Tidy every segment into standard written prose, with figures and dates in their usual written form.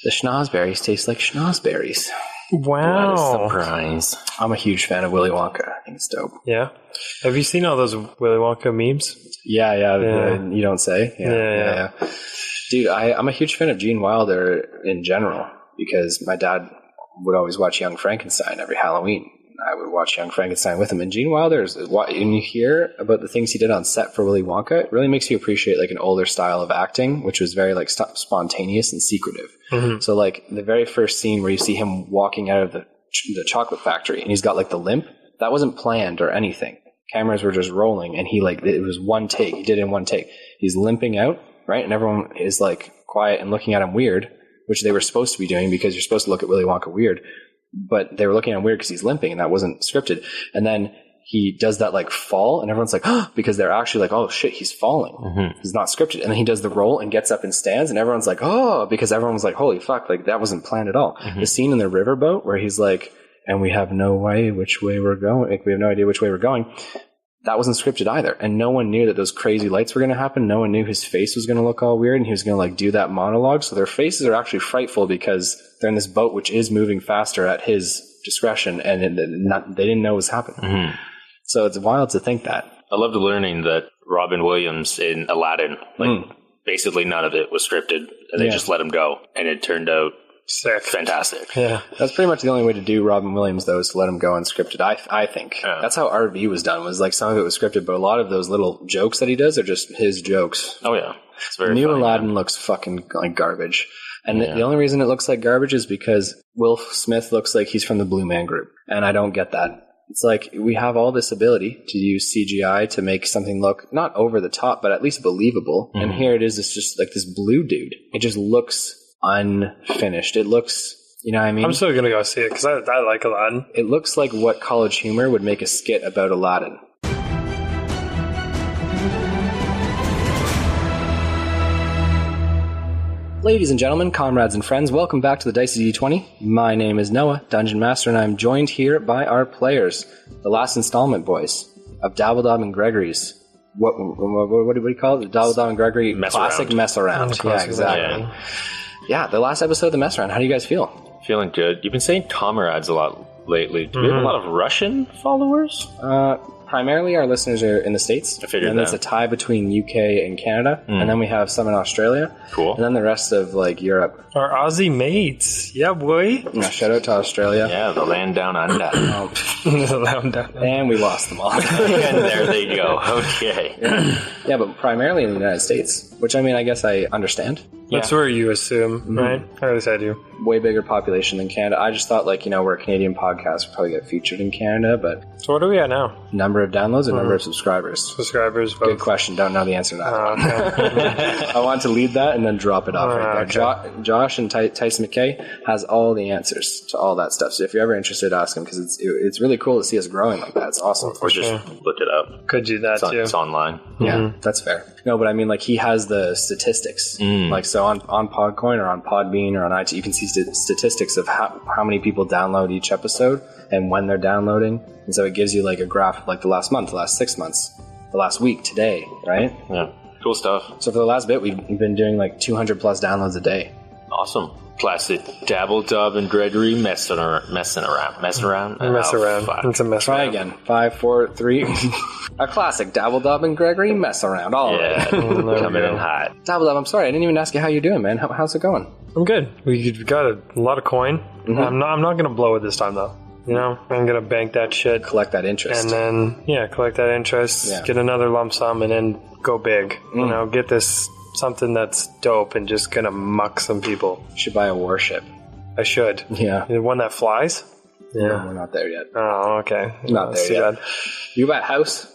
The schnozberries taste like schnozberries. Wow. What a surprise. I'm a huge fan of Willy Wonka. I think it's dope. Yeah. Have you seen all those Willy Wonka memes? Yeah. You don't say? Yeah. Dude, I'm a huge fan of Gene Wilder in general because my dad would always watch Young Frankenstein every Halloween. I would watch Young Frankenstein with him. And Gene Wilder, when you hear about the things he did on set for Willy Wonka, it really makes you appreciate like an older style of acting, which was very like spontaneous and secretive. Mm-hmm. So like the very first scene where you see him walking out of the chocolate factory and he's got like the limp, that wasn't planned or anything. Cameras were just rolling and it was one take. He did it in one take. He's limping out, right? And everyone is like quiet and looking at him weird, which they were supposed to be doing because you're supposed to look at Willy Wonka weird. But they were looking at him weird because he's limping and that wasn't scripted. And then he does that like fall and everyone's like, oh, because they're actually like, oh shit, he's falling. Mm-hmm. He's not scripted. And then he does the roll and gets up and stands and everyone's like, oh, because everyone was like, holy fuck, like that wasn't planned at all. Mm-hmm. The scene in the riverboat where he's like, and we have no way which way we're going. Like, we have no idea which way we're going. That wasn't scripted either. And no one knew that those crazy lights were going to happen. No one knew his face was going to look all weird and he was going to like do that monologue. So their faces are actually frightful because they're in this boat, which is moving faster at his discretion, and they didn't know what was happening. Mm-hmm. So it's wild to think that. I loved learning that Robin Williams in Aladdin, basically none of it was scripted, and they just let him go, and it turned out sick, fantastic. Yeah, that's pretty much the only way to do Robin Williams, though, is to let him go unscripted. I think that's how RV was done. Was like some of it was scripted, but a lot of those little jokes that he does are just his jokes. Oh yeah, it's very New funny, Aladdin looks fucking like garbage. And the only reason it looks like garbage is because Will Smith looks like he's from the Blue Man Group. And I don't get that. It's like we have all this ability to use CGI to make something look not over the top, but at least believable. Mm-hmm. And here it is, it's just like this blue dude. It just looks unfinished. It looks, you know what I mean? I'm still going to go see it because I like Aladdin. It looks like what College Humor would make a skit about Aladdin. Ladies and gentlemen, comrades and friends, welcome back to the Dicey D20. My name is Noah, Dungeon Master, and I'm joined here by our players, the last installment, boys, of Dabble Dob and Gregory's. What do we call it? The Dabble Dob and Gregory Classic Mess Around. Yeah, exactly. Yeah, the last episode of the Mess Around. How do you guys feel? Feeling good. You've been saying comrades a lot lately. Do we have a lot of Russian followers? Primarily, our listeners are in the States. I figured and that. It's a tie between UK and Canada. And then we have some in Australia. Cool. And then the rest of, like, Europe. Our Aussie mates. Yeah, boy. Yeah, shout out to Australia. Yeah, the land down under. And we lost them all. And there they go. Okay. Yeah, but primarily in the United States, which, I mean, I guess I understand. That's where you assume, right? Or at least I do. Way bigger population than Canada. I just thought, like, you know, we're a Canadian podcast. We'll probably get featured in Canada, but... So what are we at now? Number of downloads or number of subscribers? Subscribers, both. Good question. Don't know the answer to that. Okay. I want to lead that and then drop it off right there. Okay. Josh and Tyson McKay has all the answers to all that stuff. So if you're ever interested, ask him, because it's really cool to see us growing like that. It's awesome. Or just look it up. Could do that, too. It's online. Yeah, that's fair. No, but I mean, like, he has the statistics. Like, so on Podcoin or on Podbean or on iTunes, you can see statistics of how many people download each episode and when they're downloading. And so it gives you, like, a graph of, like, the last month, the last 6 months, the last week, today, right? Yeah. Cool stuff. So for the last bit, we've been doing, like, 200 plus downloads a day. Awesome. Classic Dabble Dob and Gregory messing around. Mess around. It's a mess Try around. again. 5, 4, 3. A classic Dabble Dob and Gregory mess around. All right. Coming in hot. Dabble Dob, I'm sorry. I didn't even ask you how you're doing, man. How's it going? I'm good. We've got a lot of coin. I'm not going to blow it this time, though. You know, I'm going to bank that shit. Collect that interest. And then, collect that interest, get another lump sum, and then go big. You know, get this something that's dope and just going to muck some people. You should buy a warship. I should. Yeah. The one that flies? Yeah. No, we're not there yet. Oh, okay. Not there yet. You buy a house?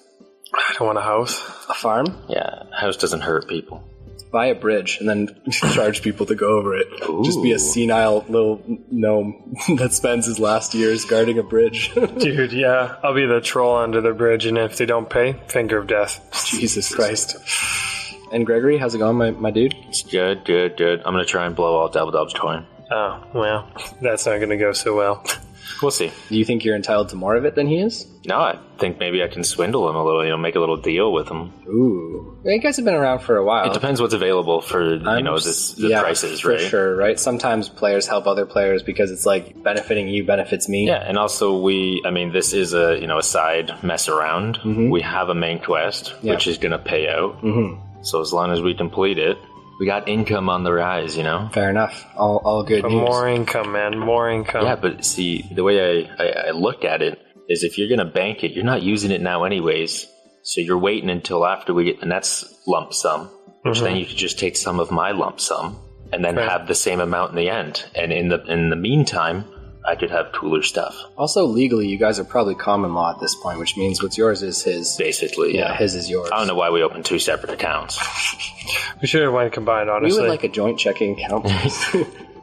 I don't want a house. A farm? Yeah, house doesn't hurt people. Buy a bridge and then charge people to go over it. Ooh. Just be a senile little gnome that spends his last years guarding a bridge. Dude, yeah. I'll be the troll under the bridge, and if they don't pay, finger of death. Jesus Christ. And Gregory, how's it going, my dude? It's good. I'm going to try and blow all Dabble Dob's coin. Oh, well, that's not going to go so well. We'll see. Do you think you're entitled to more of it than he is? No, I think maybe I can swindle him a little, make a little deal with him. Ooh. You guys have been around for a while. It depends what's available for, the prices, right? For sure, right? Sometimes players help other players because it's like benefiting you benefits me. Yeah, and also this is a side mess around. Mm-hmm. We have a main quest, which is going to pay out. Mm-hmm. So as long as we complete it, we got income on the rise, Fair enough. All good news. More income, man. More income. Yeah, but see, the way I look at it is if you're going to bank it, you're not using it now anyways. So you're waiting until after we get the next lump sum, which then you could just take some of my lump sum and then have the same amount in the end. And in the meantime, I could have cooler stuff. Also, legally, you guys are probably common law at this point, which means what's yours is his. Basically, yeah. His is yours. I don't know why we opened 2 separate accounts. We should have went combined, honestly. We would like a joint checking account.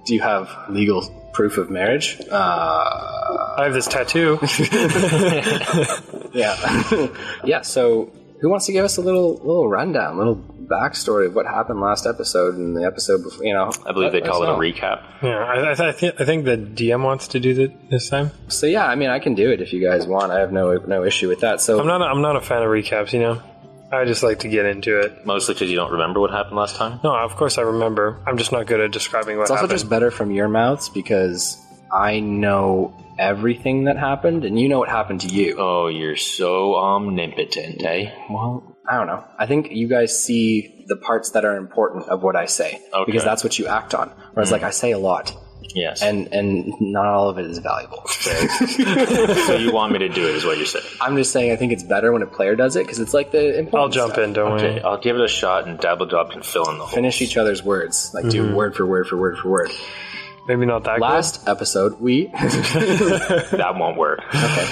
Do you have legal proof of marriage? I have this tattoo. Yeah, so who wants to give us a little rundown, little backstory of what happened last episode and the episode before, I believe they call it a recap. Yeah, I think the DM wants to do this time. So yeah, I can do it if you guys want. I have no issue with that. So I'm not a fan of recaps, I just like to get into it. Mostly because you don't remember what happened last time? No, of course I remember. I'm just not good at describing what happened. It's also just better from your mouths because I know everything that happened and you know what happened to you. Oh, you're so omnipotent, eh? Well, I don't know. I think you guys see the parts that are important of what I say because that's what you act on. Whereas I say a lot. Yes. And not all of it is valuable. So you want me to do it is what you're saying? I'm just saying I think it's better when a player does it because it's like the important I'll jump in, don't worry. Okay, I'll give it a shot and Dabble Dob can fill in the holes. Finish each other's words. Do word for word for word for word. Maybe not that Last episode, we... That won't work. Okay.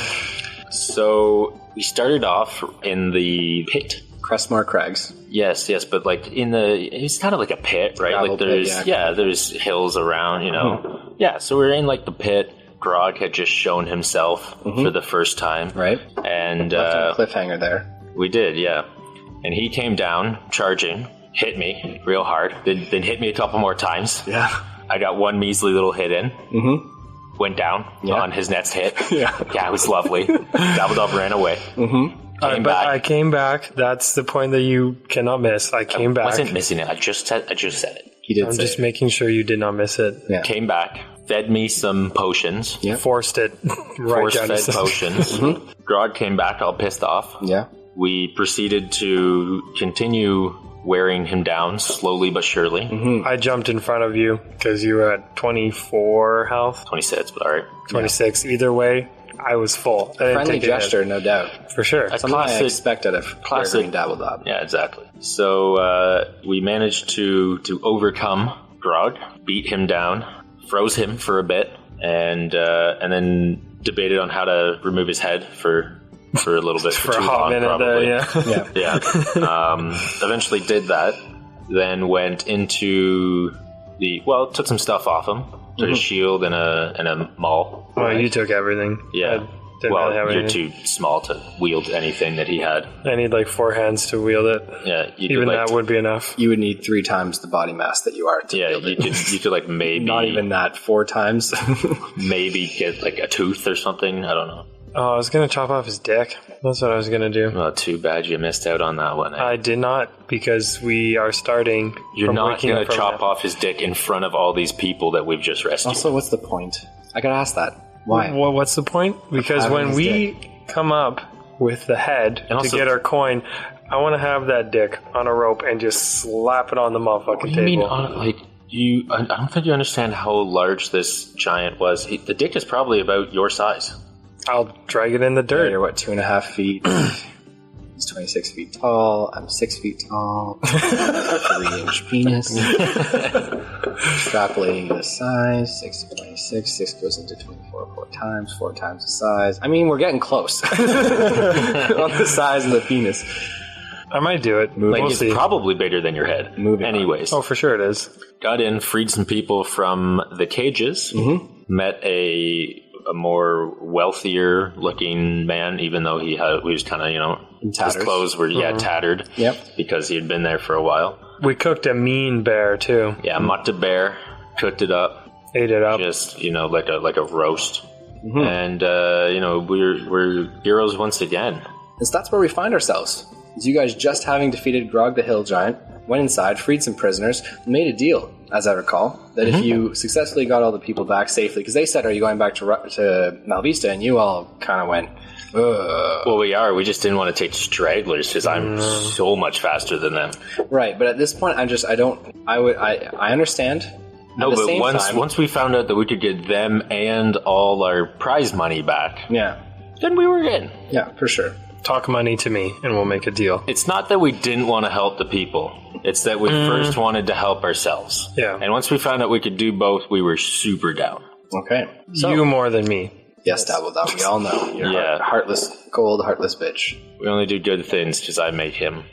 So we started off in the pit. Crestmore Crags. Yes, but it's kind of like a pit, right? Gravel like there's pit, there's hills around, Mm-hmm. Yeah, so we're in the pit. Grog had just shown himself for the first time. Right. And left a cliffhanger there. We did, yeah. And he came down, charging, hit me real hard, then hit me a couple more times. Yeah. I got one measly little hit in. Mm-hmm. Went down on his next hit. Yeah, it was lovely. Dabble Dob ran away. Mm-hmm. I came back. That's the point that you cannot miss. I came back. I wasn't missing it. I just said it. He did. I'm just making sure you did not miss it. Yeah. Came back. Fed me some potions. Yeah. Forced it. Force-fed potions. Grog came back all pissed off. Yeah. We proceeded to continue wearing him down slowly but surely. Mm-hmm. I jumped in front of you because you were at 24 health. 26, but all right. 26. Yeah. Either way, I was full. Friendly gesture, no doubt. For sure. Something I expect out of classic Dabble Dob. Yeah, exactly. So we managed to overcome Grog, beat him down, froze him for a bit, and then debated on how to remove his head for a little bit. For a hot minute probably. There, yeah. Eventually did that. Then went into took some stuff off him. Took a shield and a maul. Oh, you took everything. Yeah. Really you're too small to wield anything that he had. I need 4 hands to wield it. Yeah. Even that would be enough. You would need 3 times the body mass that you are to wield it. You could maybe... Not even that, 4 times. Maybe get a tooth or something. I don't know. Oh, I was going to chop off his dick. That's what I was going to do. Well, too bad you missed out on that one. I did not, because we are starting... You're not going to chop off his dick in front of all these people that we've just rescued. Also, what's the point? I got to ask that. Why? What's the point? Because when we come up with the head to get our coin, I want to have that dick on a rope and just slap it on the motherfucking table. I don't think you understand how large this giant was. The dick is probably about your size. I'll drag it in the dirt. You're 2.5 feet. He's 26 feet tall. I'm 6 feet tall. 3-inch penis. Extrapolating the size. 6 to 26. 6 goes into 24 4 times the size. I mean, we're getting close on the size of the penis. I might do it. It's probably bigger than your head. Anyways. Oh, for sure it is. Got in, freed some people from the cages. Mm-hmm. Met a more wealthier looking man, even though he was kind of, his clothes were tattered. Yep. Because he had been there for a while. We cooked a mean bear too. Yeah, mucked a bear, cooked it up. ate it up. Just, like a roast. Mm-hmm. And, we're heroes once again. And so that's where we find ourselves. As you guys, just having defeated Grog the Hill Giant, went inside, freed some prisoners, made a deal, as I recall, that if you successfully got all the people back safely, because they said, are you going back to Malvista? And you all kind of went, ugh. Well, we are. We just didn't want to take stragglers because I'm so much faster than them. Right, but at this point, I understand. No, but once we found out that we could get them and all our prize money back, then we were in. Yeah, for sure. Talk money to me, and we'll make a deal. It's not that we didn't want to help the people. It's that we first wanted to help ourselves. Yeah. And once we found out we could do both, we were super down. Okay. So, you more than me. Yes, Dabble Dob. We all know. You're a heartless, cold, heartless bitch. We only do good things because I make him.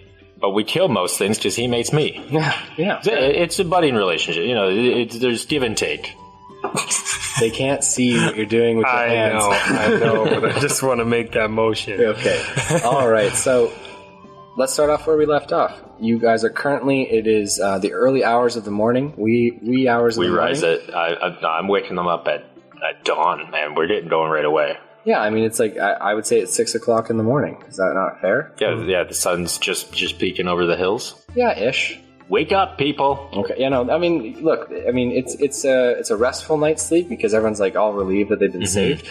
But we kill most things because he makes me. Yeah. It's a budding relationship. There's give and take. They can't see what you're doing with your hands. I know, but I just want to make that motion. Okay. All right. So let's start off where we left off. You guys are currently, it is the early hours of the morning. Wee hours of the morning. We rise I'm waking them up at dawn, and we're getting going right away. Yeah, I mean, it's like, I would say it's 6 o'clock in the morning. Is that not fair? Yeah, the sun's just peeking over the hills. Yeah, ish. Wake up, people! Okay, I mean, look, I mean, it's a restful night's sleep because everyone's like all relieved that they've been saved.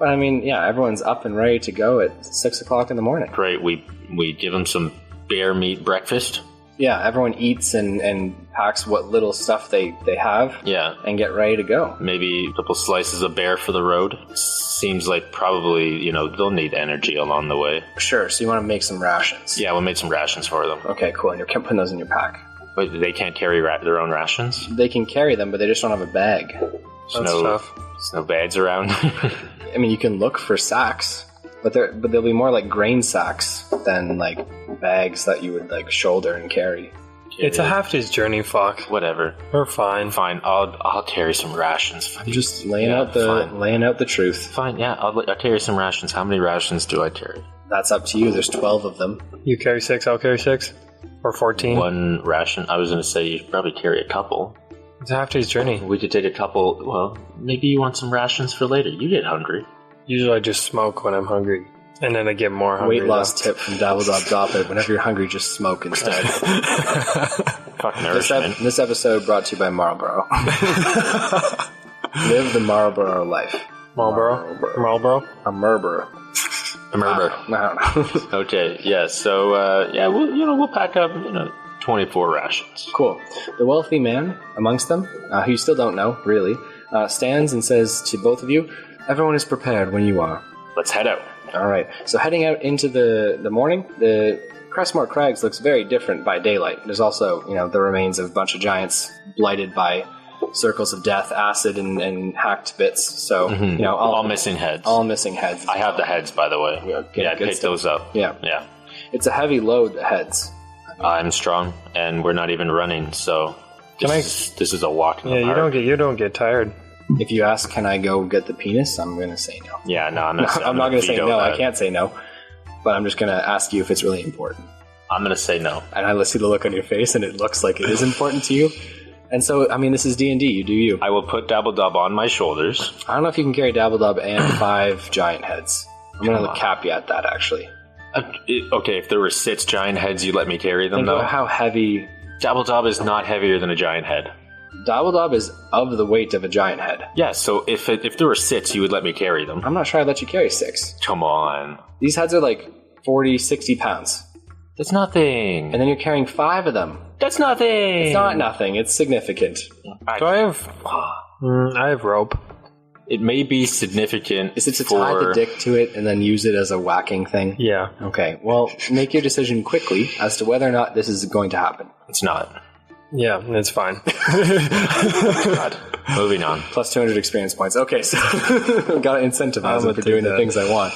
But I mean, yeah, everyone's up and ready to go at 6 o'clock in the morning. Great, we give them some bear meat breakfast. Yeah, everyone eats and packs what little stuff they have. Yeah, and get ready to go. Maybe a couple slices of bear for the road. Seems like probably they'll need energy along the way. Sure. So you want to make some rations? Yeah, we'll make some rations for them. Okay, cool. And you're putting those in your pack. But they can't carry their own rations? They can carry them, but they just don't have a bag. That's tough. There's no bags around. I mean, you can look for sacks, but they'll be more like grain sacks than like bags that you would like shoulder and carry. It's a half day's journey, fuck. Whatever. We're fine. Fine. I'll carry some rations. I'm just laying out the truth. Fine. Yeah, I'll carry some rations. How many rations do I carry? That's up to you. There's 12 of them. You carry 6. I'll carry 6. Or 14. One ration. I was going to say you should probably carry a couple. It's a half day's journey. We could take a couple. Well, maybe you want some rations for later. You get hungry. Usually I just smoke when I'm hungry. And then I get more hungry. Weight loss tip from Dabble Dob Drop It. Whenever you're hungry, just smoke instead. Fuck nourishment. This episode brought to you by Marlboro. Live the Marlboro life. Marlboro? A Marlboro. No. Okay, yeah, so, we'll pack up, 24 rations. Cool. The wealthy man amongst them, who you still don't know, really, stands and says to both of you, everyone is prepared when you are. Let's head out. All right. So heading out into the morning, the Crestmore Crags looks very different by daylight. There's also, the remains of a bunch of giants blighted by circles of death, acid, and hacked bits. So, all missing heads. All missing heads. I have the heads, by the way. Okay, I picked those up. Yeah. It's a heavy load, the heads. I'm strong, and we're not even running, so this is a walk in the park. You don't get tired. If you ask, can I go get the penis? I'm going to say no. Yeah, no, I'm not going to say no. I can't say no. But I'm just going to ask you if it's really important. I'm going to say no. And I see the look on your face, and it looks like it is important to you. And so, I mean, this is D&D. You do you. I will put Dabble Dob on my shoulders. I don't know if you can carry Dabble Dob and 5 giant heads. I'm going to cap you at that, actually. Okay, if there were 6 giant heads, you'd let me carry them, though? How heavy... Dabble Dob is not heavier than a giant head. Dabble Dob is of the weight of a giant head. Yeah, so if there were 6, you would let me carry them. I'm not sure I'd let you carry 6. Come on. These heads are like 40, 60 pounds. That's nothing. And then you're carrying 5 of them. That's nothing. It's not nothing. It's significant. Do I have rope. It may be significant. Is it to tie the dick to it and then use it as a whacking thing? Yeah. Okay. Well, make your decision quickly as to whether or not this is going to happen. It's not. Yeah, it's fine. God. Moving on. Plus 200 experience points. Okay, so gotta incentivize them for doing the things I want.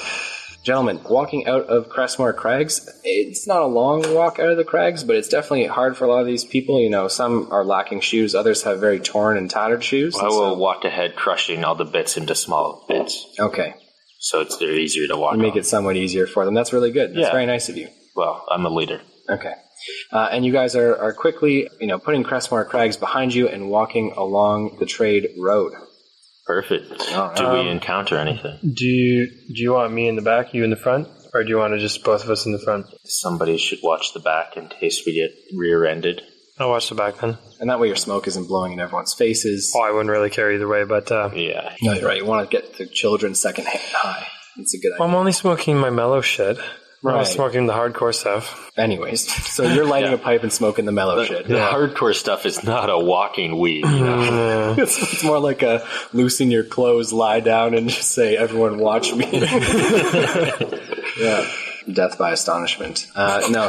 Gentlemen, walking out of Crestmore Crags, it's not a long walk out of the crags, but it's definitely hard for a lot of these people. Some are lacking shoes, others have very torn and tattered shoes. I will walk ahead, crushing all the bits into small bits. Okay. So they're easier to walk You make it somewhat easier for them. That's really good. That's very nice of you. Well, I'm a leader. Okay. And you guys are quickly, putting Crestmore Crags behind you and walking along the trade road. Perfect. Right. Do we encounter anything? Do you want me in the back, you in the front? Or do you want to just both of us in the front? Somebody should watch the back in case we get rear-ended. I'll watch the back then. And that way your smoke isn't blowing in everyone's faces. Oh, I wouldn't really care either way, but... Yeah. No, you're right. You want to get the children secondhand high. It's a good idea. I'm only smoking my mellow shit. I'm not smoking the hardcore stuff. Anyways, so you're lighting a pipe and smoking the mellow shit. The hardcore stuff is not a walking weed, you know? It's more like a loosen your clothes, lie down, and just say, everyone watch me. Yeah. Death by astonishment.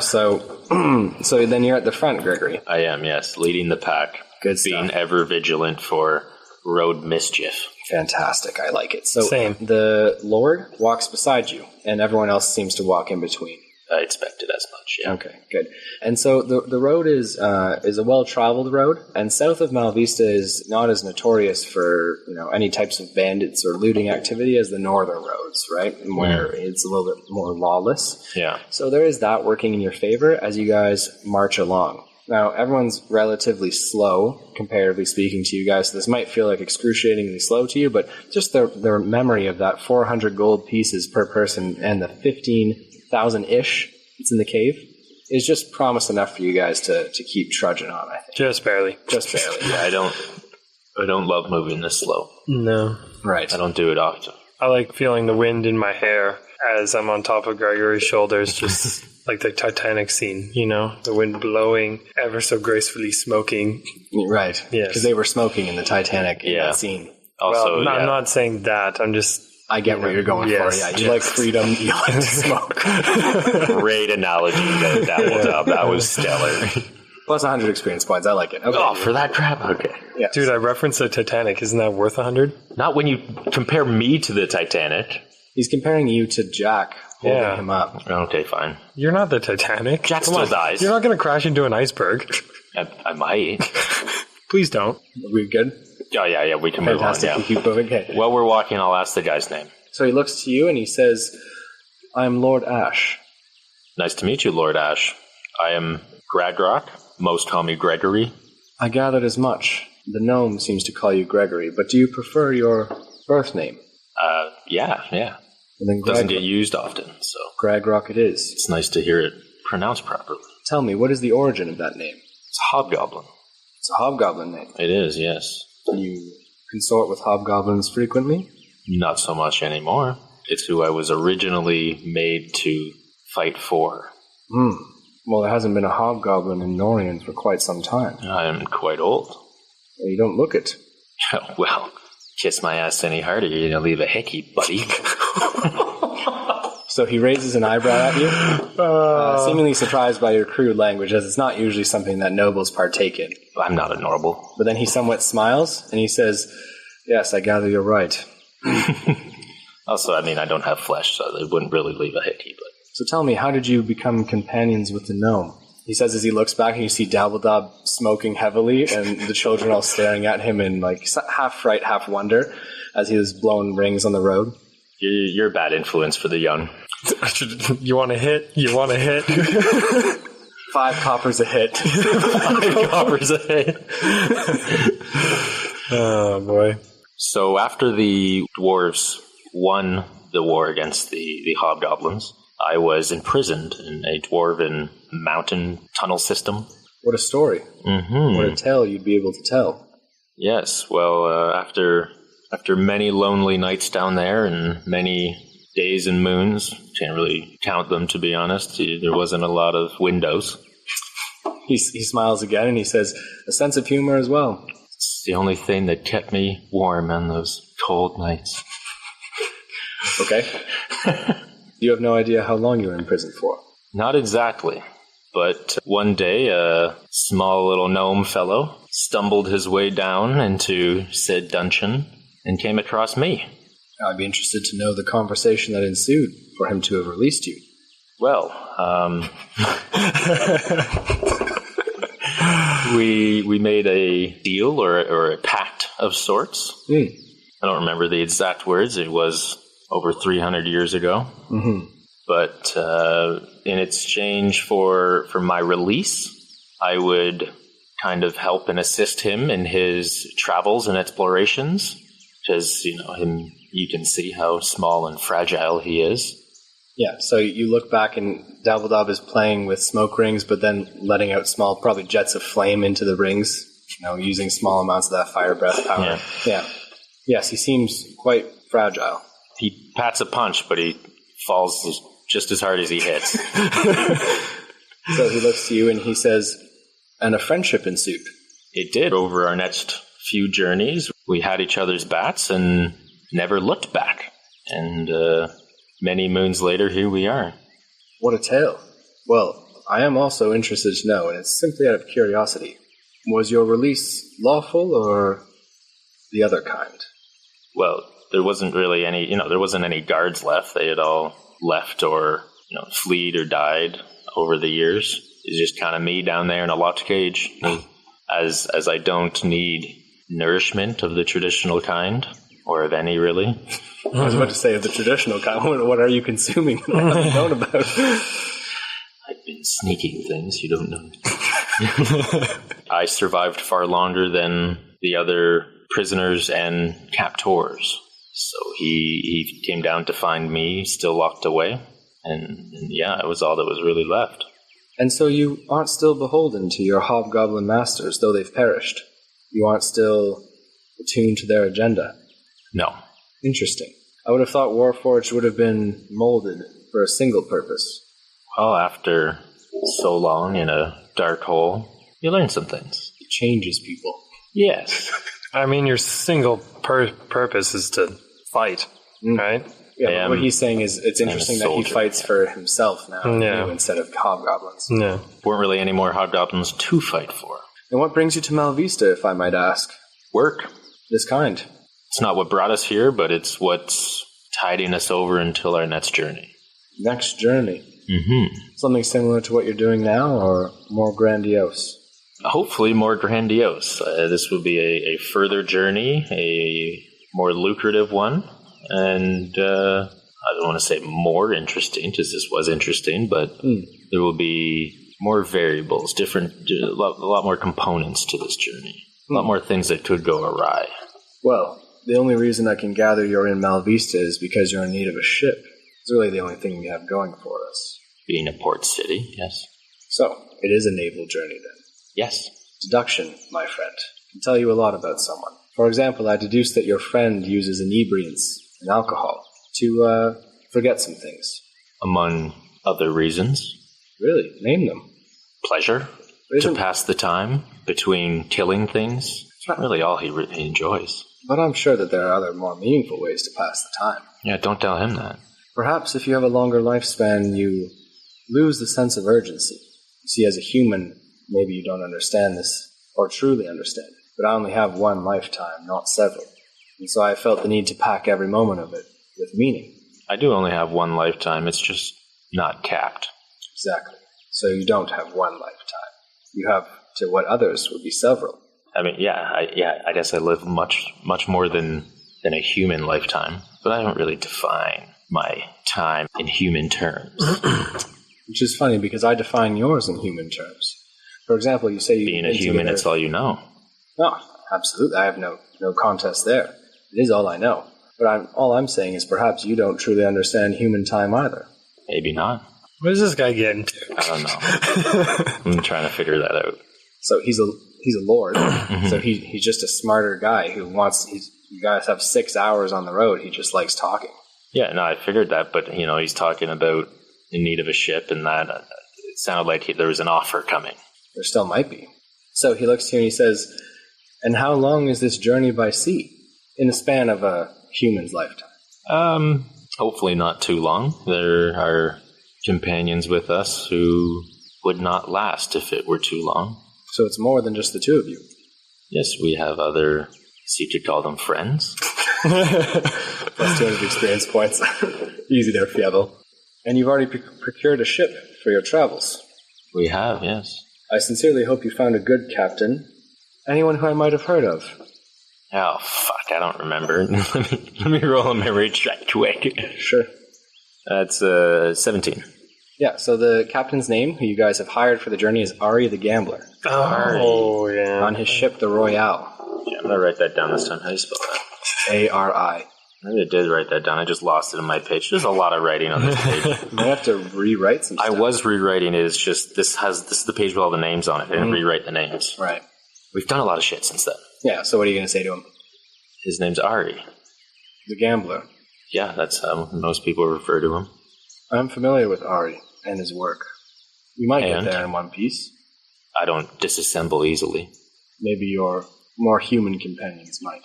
So then you're at the front, Gregory. I am, yes. Leading the pack. Good stuff. Being ever vigilant for road mischief. Fantastic. I like it. So Same. The Lord walks beside you, and everyone else seems to walk in between. I expected as much, yeah. Okay, good. And so the road is a well-traveled road, and south of Malvista is not as notorious for any types of bandits or looting activity as the northern roads, right? Where it's a little bit more lawless. Yeah. So there is that working in your favor as you guys march along. Now, everyone's relatively slow, comparatively speaking to you guys, so this might feel like excruciatingly slow to you, but just their memory of that 400 gold pieces per person and the 15,000-ish that's in the cave is just promise enough for you guys to keep trudging on, I think. Just barely. Just barely. Yeah, I don't love moving this slow. No. Right. I don't do it often. I like feeling the wind in my hair as I'm on top of Gregory's shoulders, just like the Titanic scene, the wind blowing, ever so gracefully smoking. Right. Yes. Because they were smoking in the Titanic in that scene. Also, I'm not saying that. I'm just... I get what you're going for. Yeah, you like freedom. You like to smoke. Great analogy to Dabble Dob. That was stellar. Plus 100 experience points. I like it. Okay. Oh, for that crap? Okay. Yes. Dude, I referenced the Titanic. Isn't that worth 100? Not when you compare me to the Titanic. He's comparing you to Jack, holding him up. Okay, fine. You're not the Titanic. Jack still dies. You're not going to crash into an iceberg. I might. Please don't. Are we good? Oh, yeah, we can Fantastic. move on. We keep moving. Okay. While we're walking, I'll ask the guy's name. So he looks to you and he says, I am Lord Ash. Nice to meet you, Lord Ash. I am Grog. Most call me Gregory. I gathered as much. The gnome seems to call you Gregory, but do you prefer your birth name? Yeah. Well, then Doesn't get used often, so Gregrock it is. it's nice to hear it pronounced properly. Tell me, what is the origin of that name? It's a hobgoblin. It's a hobgoblin name. It is, yes. You consort with hobgoblins frequently? Not so much anymore. It's who I was originally made to fight for. Well, there hasn't been a hobgoblin in Norian for quite some time. I am quite old. You don't look it. Well, kiss my ass any harder, you're going to leave a hickey, buddy. So he raises an eyebrow at you, seemingly surprised by your crude language, as it's not usually something that nobles partake in. I'm not a noble. But then he somewhat smiles, and he says, yes, I gather you're right. Also, I don't have flesh, so it wouldn't really leave a hickey, but... So tell me, how did you become companions with the gnome? He says as he looks back and you see Dabble Dob smoking heavily and the children all staring at him in half fright, half wonder as he was blowing rings on the road. You're a bad influence for the young. You want to hit? 5 coppers a hit. 5 coppers a hit. Oh, boy. So after the dwarves won the war against the hobgoblins, I was imprisoned in a dwarven mountain tunnel system. What a story. Mm-hmm. What a tale you'd be able to tell. Yes, well, after many lonely nights down there and many days and moons, can't really count them to be honest, there wasn't a lot of windows. He smiles again and he says, a sense of humor as well. It's the only thing that kept me warm on those cold nights. Okay. You have no idea how long you were in prison for? Not exactly. But one day, a small little gnome fellow stumbled his way down into said dungeon and came across me. I'd be interested to know the conversation that ensued for him to have released you. Well, we made a deal or a pact of sorts. I don't remember the exact words. It was over 300 years ago. Mm-hmm. But in exchange for my release, I would kind of help and assist him in his travels and explorations. Because, you can see how small and fragile he is. Yeah, so you look back and Dabble Dob is playing with smoke rings, but then letting out small, probably jets of flame into the rings, using small amounts of that fire breath power. Yeah. Yes, he seems quite fragile. He pats a punch, but he falls just as hard as he hits. So he looks to you and he says, and a friendship ensued. It did. Over our next few journeys, we had each other's bats and never looked back. And many moons later, here we are. What a tale. Well, I am also interested to know, and it's simply out of curiosity, was your release lawful or the other kind? Well, there wasn't really any, there wasn't any guards left. They had all left or, fleed or died over the years. It's just kind of me down there in a locked cage. As I don't need nourishment of the traditional kind, or of any, really. I was about to say of the traditional kind. What are you consuming that I haven't known about? I've been sneaking things you don't know. I survived far longer than the other prisoners and captors. So he came down to find me still locked away. And yeah, it was all that was really left. And so you aren't still beholden to your hobgoblin masters, though they've perished. You aren't still attuned to their agenda. No. Interesting. I would have thought Warforged would have been molded for a single purpose. Well, after so long in a dark hole, you learn some things. It changes people. Yes. I mean, your single purpose is to fight, right? Yeah, what he's saying is it's interesting that he fights for himself now instead of hobgoblins. Yeah. Weren't really any more hobgoblins to fight for. And what brings you to Malvista, if I might ask? Work. This kind. It's not what brought us here, but it's what's tiding us over until our next journey. Next journey? Mm-hmm. Something similar to what you're doing now, or more grandiose? Hopefully more grandiose. This will be a further journey, a more lucrative one, and I don't want to say more interesting, because this was interesting, but there will be more variables, a lot more components to this journey. A lot more things that could go awry. Well, the only reason I can gather you're in Malvista is because you're in need of a ship. It's really the only thing we have going for us. Being a port city, yes. So, it is a naval journey then? Yes. Deduction, my friend, can tell you a lot about someone. For example, I deduce that your friend uses inebriants and alcohol to forget some things. Among other reasons. Really? Name them. Pleasure. To pass the time between killing things. It's not really all he enjoys. But I'm sure that there are other more meaningful ways to pass the time. Yeah, don't tell him that. Perhaps if you have a longer lifespan, you lose the sense of urgency. You see, as a human, maybe you don't understand this, or truly understand it. But I only have one lifetime, not several. And so I felt the need to pack every moment of it with meaning. I do only have one lifetime, it's just not capped. Exactly. So you don't have one lifetime. You have to what others would be several. I mean, I guess I live much more than a human lifetime, but I don't really define my time in human terms. Which is funny, because I define yours in human terms. For example, you say... Being a human, it's all you know. No, absolutely. I have no contest there. It is all I know. But all I'm saying is perhaps you don't truly understand human time either. Maybe not. What is this guy getting to? I don't know. I'm trying to figure that out. So he's a lord. So he's just a smarter guy who wants... You guys have 6 hours on the road. He just likes talking. Yeah, no, I figured that. But, he's talking about in need of a ship, and that it sounded like there was an offer coming. There still might be. So he looks to you and he says, and how long is this journey by sea? In the span of a human's lifetime. Hopefully not too long. There are companions with us who would not last if it were too long. So it's more than just the two of you. Yes, we have other, so you could call them friends. Plus 200 experience points. Easy there, Fievel. And you've already procured a ship for your travels. We have, yes. I sincerely hope you found a good captain. Anyone who I might have heard of. Oh, fuck, I don't remember. Let me roll a memory check quick. Sure. That's 17. Yeah, so the captain's name, who you guys have hired for the journey, is Ari the Gambler. Oh, yeah. On his ship, the Royale. Yeah, I'm going to write that down this time. How do you spell that? A-R-I. Maybe I did write that down. I just lost it in my page. There's a lot of writing on this page. You might have to rewrite some stuff. I was rewriting it. It's just, this is the page with all the names on it. I didn't rewrite the names. Right. We've done a lot of shit since then. Yeah, so what are you going to say to him? His name's Ari. The Gambler. Yeah, that's how most people refer to him. I'm familiar with Ari and his work. We might get there in one piece. I don't disassemble easily. Maybe your more human companions might.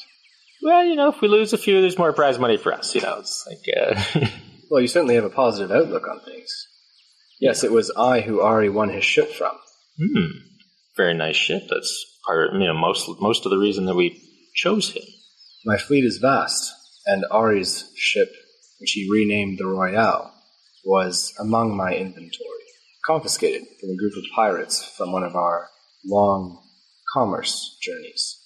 Well, if we lose a few, there's more prize money for us. It's like... Well, you certainly have a positive outlook on things. Yes, it was I who Ari won his ship from. Very nice ship. That's part of, most of the reason that we chose him. My fleet is vast, and Ari's ship, which he renamed the Royale, was among my inventory, confiscated from a group of pirates from one of our long commerce journeys.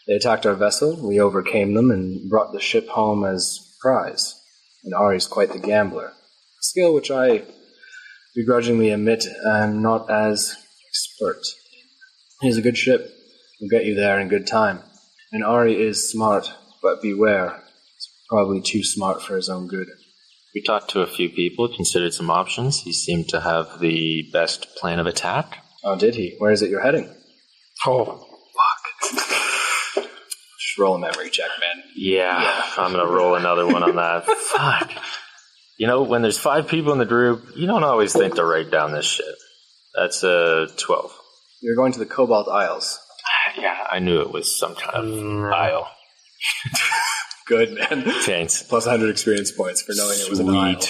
They attacked our vessel, we overcame them, and brought the ship home as prize. And Ari's quite the gambler, a skill which I begrudgingly admit I'm not as expert in. He's a good ship, will get you there in good time. And Ari is smart, but beware, he's probably too smart for his own good. We talked to a few people, considered some options. He seemed to have the best plan of attack. Oh, did he? Where is it you're heading? Oh, fuck. Just roll a memory check, man. Yeah. I'm going to roll another one on that. Fuck. When there's 5 people in the group, you don't always think to write down this shit. That's 12. You're going to the Cobalt Isles. Yeah, I knew it was some kind of isle. Good, man. Thanks. Plus 100 experience points for knowing it was an isle.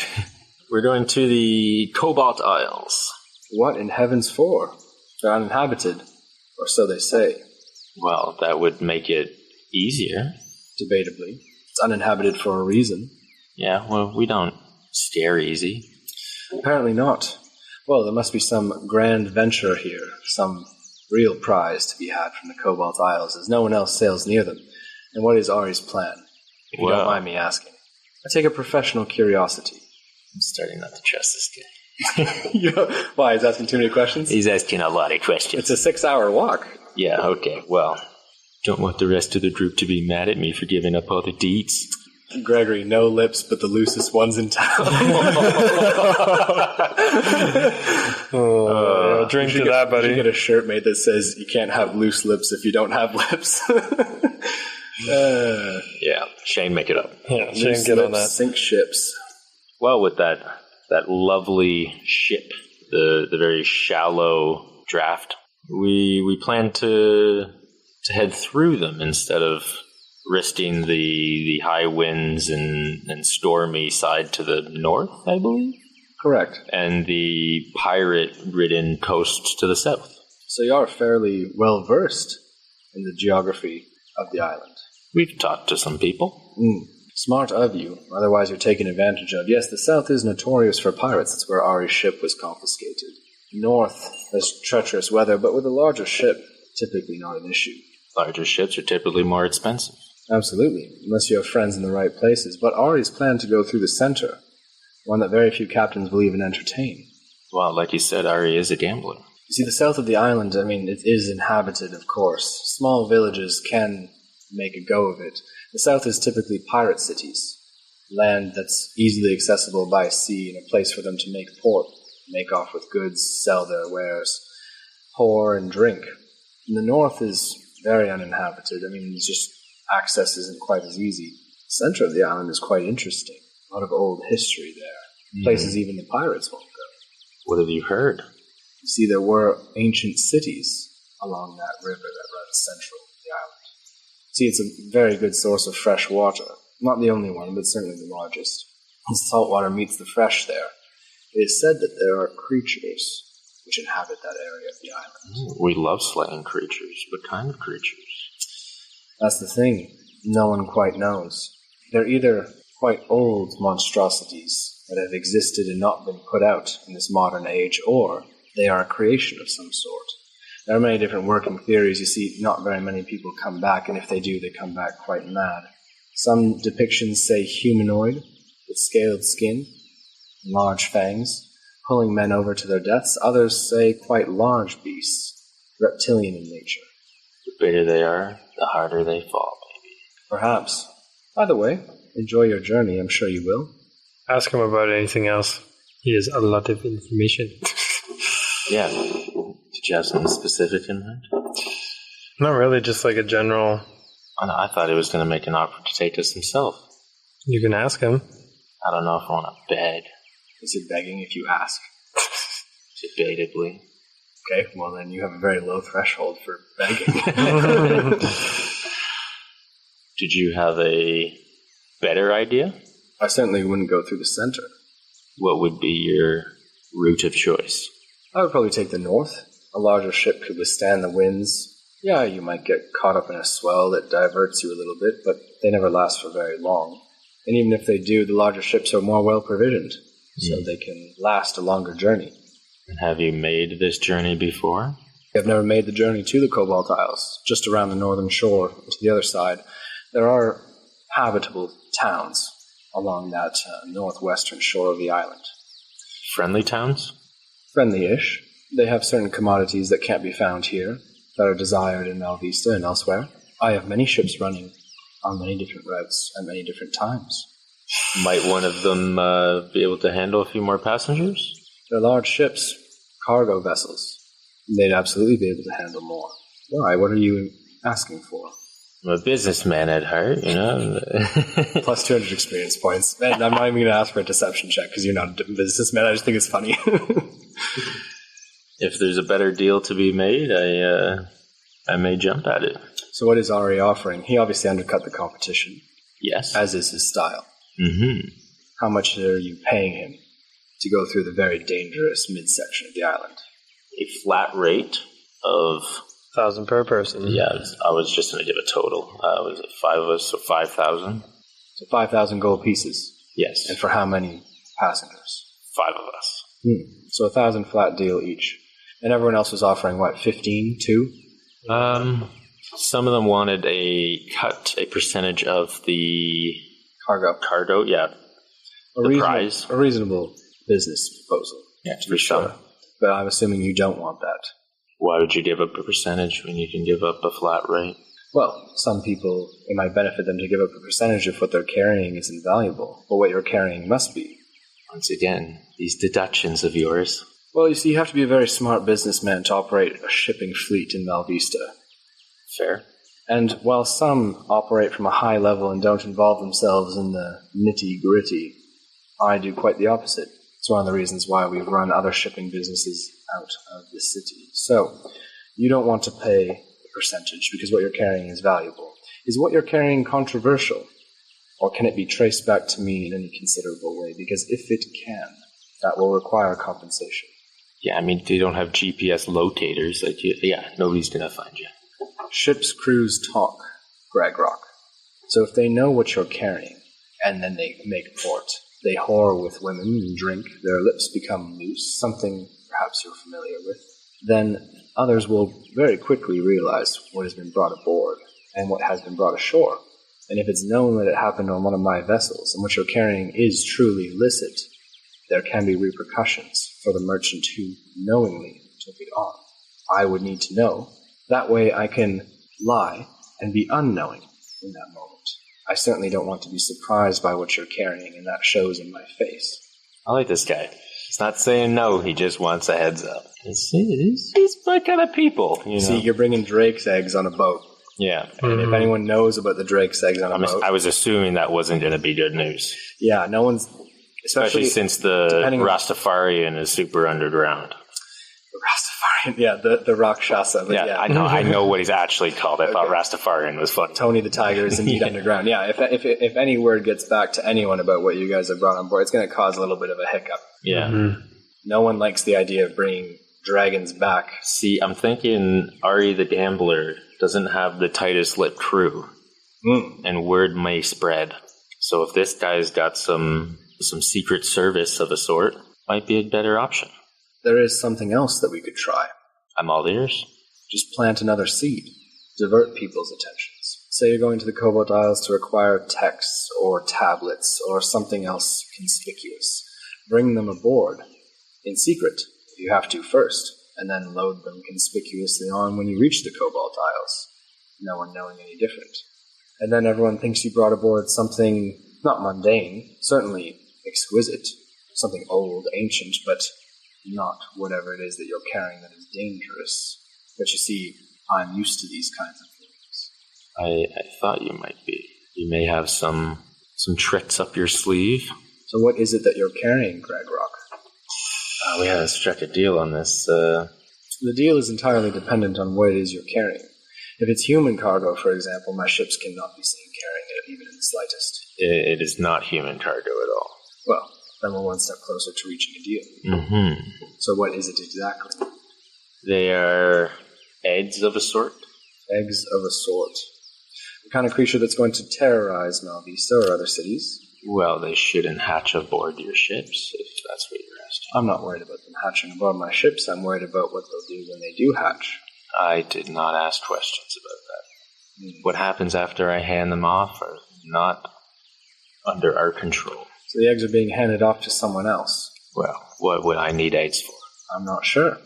We're going to the Cobalt Isles. What in heaven's for? They're uninhabited, or so they say. Well, that would make it easier. Debatably. It's uninhabited for a reason. Yeah, well, we don't stare easy. Apparently not. Well, there must be some grand venture here, some real prize to be had from the Cobalt Isles, as no one else sails near them. And what is Ari's plan? If you don't mind me asking. I take a professional curiosity. I'm starting not to trust this guy. Why? He's asking too many questions? He's asking a lot of questions. It's a 6-hour walk. Yeah, okay. Well, don't want the rest of the group to be mad at me for giving up all the deets. Gregory, no lips, but the loosest ones in town. Drink to that, buddy. You get a shirt made that says you can't have loose lips if you don't have lips. Yeah, Shane, make it up. Yeah, Shane, get on that. Sink ships. Well, with that lovely ship, the very shallow draft, we plan to head through them instead of risking the high winds and stormy side to the north, I believe. Correct. And the pirate-ridden coast to the south. So you are fairly well versed in the geography of the island. We've talked to some people. Smart of you, otherwise you're taken advantage of. Yes, the south is notorious for pirates. That's where Ari's ship was confiscated. North has treacherous weather, but with a larger ship, typically not an issue. Larger ships are typically more expensive. Absolutely, unless you have friends in the right places. But Ari's planned to go through the center, one that very few captains will even entertain. Well, like you said, Ari is a gambler. You see, the south of the island, it is inhabited, of course. Small villages can make a go of it. The south is typically pirate cities, land that's easily accessible by sea and a place for them to make port, make off with goods, sell their wares, pour and drink. And the north is very uninhabited. it's just access isn't quite as easy. The center of the island is quite interesting. A lot of old history there. Places even the pirates won't go. What have you heard? You see, there were ancient cities along that river that runs central to the island. See, it's a very good source of fresh water. Not the only one, but certainly the largest. The salt water meets the fresh there. It is said that there are creatures which inhabit that area of the island. We love slaying creatures. What kind of creatures? That's the thing. No one quite knows. They're either quite old monstrosities that have existed and not been put out in this modern age, or they are a creation of some sort. There are many different working theories. You see, not very many people come back, and if they do, they come back quite mad. Some depictions say humanoid, with scaled skin. large fangs, pulling men over to their deaths. Others say quite large beasts, reptilian in nature. The bigger they are, the harder they fall, maybe. Perhaps. By the way, enjoy your journey, I'm sure you will. Ask him about anything else. He has a lot of information. Yeah. Did you have something specific in mind? Not really, just like a general... Oh, no, I thought he was going to make an offer to take us himself. You can ask him. I don't know if I want to beg. Is it begging if you ask? Debatably. Okay, well then you have a very low threshold for begging. Did you have a better idea? I certainly wouldn't go through the center. What would be your route of choice? I would probably take the north. A larger ship could withstand the winds. Yeah, you might get caught up in a swell that diverts you a little bit, but they never last for very long. And even if they do, the larger ships are more well-provisioned, so they can last a longer journey. And have you made this journey before? I've never made the journey to the Cobalt Isles, just around the northern shore to the other side. There are habitable towns along that northwestern shore of the island. Friendly towns? Friendly-ish. They have certain commodities that can't be found here, that are desired in Malvista and elsewhere. I have many ships running on many different routes at many different times. Might one of them be able to handle a few more passengers? They're large ships, cargo vessels. They'd absolutely be able to handle more. Why? What are you asking for? I'm a businessman at heart, you know. Plus 200 experience points. And I'm not even going to ask for a deception check because you're not a businessman. I just think it's funny. If there's a better deal to be made, I may jump at it. So what is Ari offering? He obviously undercut the competition. Yes. As is his style. Mm-hmm. How much are you paying him to go through the very dangerous midsection of the island? A flat rate of... 1,000 per person. Yeah, I was just going to give a total. Was it 5 of us, so 5,000? So 5,000 gold pieces? Yes. And for how many passengers? 5 of us. So 1,000 flat deal each. And everyone else was offering, what, 15 too? Some of them wanted a percentage of the... Cargo, yeah. The prize. A reasonable business proposal. Yeah, to be sure. But I'm assuming you don't want that. Why would you give up a percentage when you can give up a flat rate? Well, some people, it might benefit them to give up a percentage if what they're carrying is invaluable, but what you're carrying must be. Once again, these deductions of yours. Well, you see, you have to be a very smart businessman to operate a shipping fleet in Malvista. Fair. And while some operate from a high level and don't involve themselves in the nitty-gritty, I do quite the opposite. It's one of the reasons why we've run other shipping businesses out of the city. So, you don't want to pay a percentage because what you're carrying is valuable. Is what you're carrying controversial? Or can it be traced back to me in any considerable way? Because if it can, that will require compensation. Yeah, I mean, they don't have GPS locators. Nobody's going to find you. Ships' crews talk, Grog. So if they know what you're carrying, and then they make port, they whore with women and drink, their lips become loose, something perhaps you're familiar with, then others will very quickly realize what has been brought aboard and what has been brought ashore. And if it's known that it happened on one of my vessels and what you're carrying is truly illicit, there can be repercussions for the merchant who knowingly took it on. I would need to know. That way I can lie and be unknowing in that moment. I certainly don't want to be surprised by what you're carrying, and that shows in my face. I like this guy. He's not saying no, he just wants a heads up. He's my kind of people, you know? See, you're bringing Drake's eggs on a boat. Yeah. And if anyone knows about the Drake's eggs on a boat... I was assuming that wasn't going to be good news. Yeah, no one's... Especially since the Rastafarian is super underground. The Rastafarian, yeah, the Rakshasa. But yeah. I know what he's actually called. I thought Rastafarian was funny. Tony the Tiger is indeed underground. Yeah, if any word gets back to anyone about what you guys have brought on board, it's going to cause a little bit of a hiccup. Yeah. Mm-hmm. No one likes the idea of bringing dragons back. See, I'm thinking Ari the Gambler doesn't have the tightest lipped crew, and word may spread. So if this guy's got some secret service of a sort, might be a better option. There is something else that we could try. I'm all ears. Just plant another seed. Divert people's attentions. Say you're going to the Cobalt Isles to acquire texts or tablets or something else conspicuous. bring them aboard, in secret, if you have to first, and then load them conspicuously on when you reach the Cobalt Isles, no one knowing any different. And then everyone thinks you brought aboard something not mundane, certainly exquisite, something old, ancient, but not whatever it is that you're carrying that is dangerous. But you see, I'm used to these kinds of things. I thought you might be. You may have some tricks up your sleeve. So what is it that you're carrying, Greg Rock? We haven't struck a deal on this. The deal is entirely dependent on what it is you're carrying. If it's human cargo, for example, my ships cannot be seen carrying it, even in the slightest. It is not human cargo at all. Well, then we're one step closer to reaching a deal. Mm-hmm. So what is it exactly? They are eggs of a sort. Eggs of a sort. The kind of creature that's going to terrorize Malvista or other cities. Well, they shouldn't hatch aboard your ships, if that's what you're asking. I'm not worried about them hatching aboard my ships. I'm worried about what they'll do when they do hatch. I did not ask questions about that. What happens after I hand them off are not under our control. So the eggs are being handed off to someone else. Well, what would I need eggs for? I'm not sure.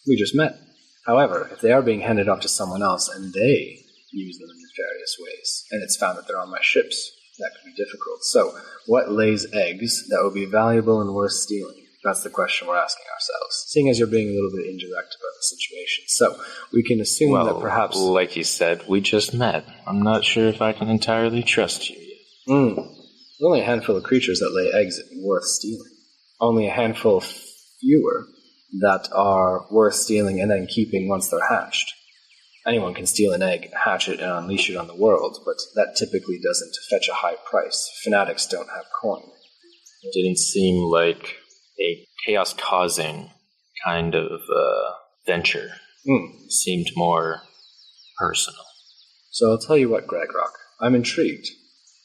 We just met. However, if they are being handed off to someone else and they use them in nefarious ways, and it's found that they're on my ships, that could be difficult. So, what lays eggs that would be valuable and worth stealing? That's the question we're asking ourselves, seeing as you're being a little bit indirect about the situation. So, we can assume that perhaps... like you said, we just met. I'm not sure if I can entirely trust you yet. There's only a handful of creatures that lay eggs worth stealing. Only a handful fewer that are worth stealing and then keeping once they're hatched. Anyone can steal an egg, hatch it, and unleash it on the world, but that typically doesn't fetch a high price. Fanatics don't have coin. It didn't seem like a chaos-causing kind of venture. Seemed more personal. So I'll tell you what, Greg Rock. I'm intrigued.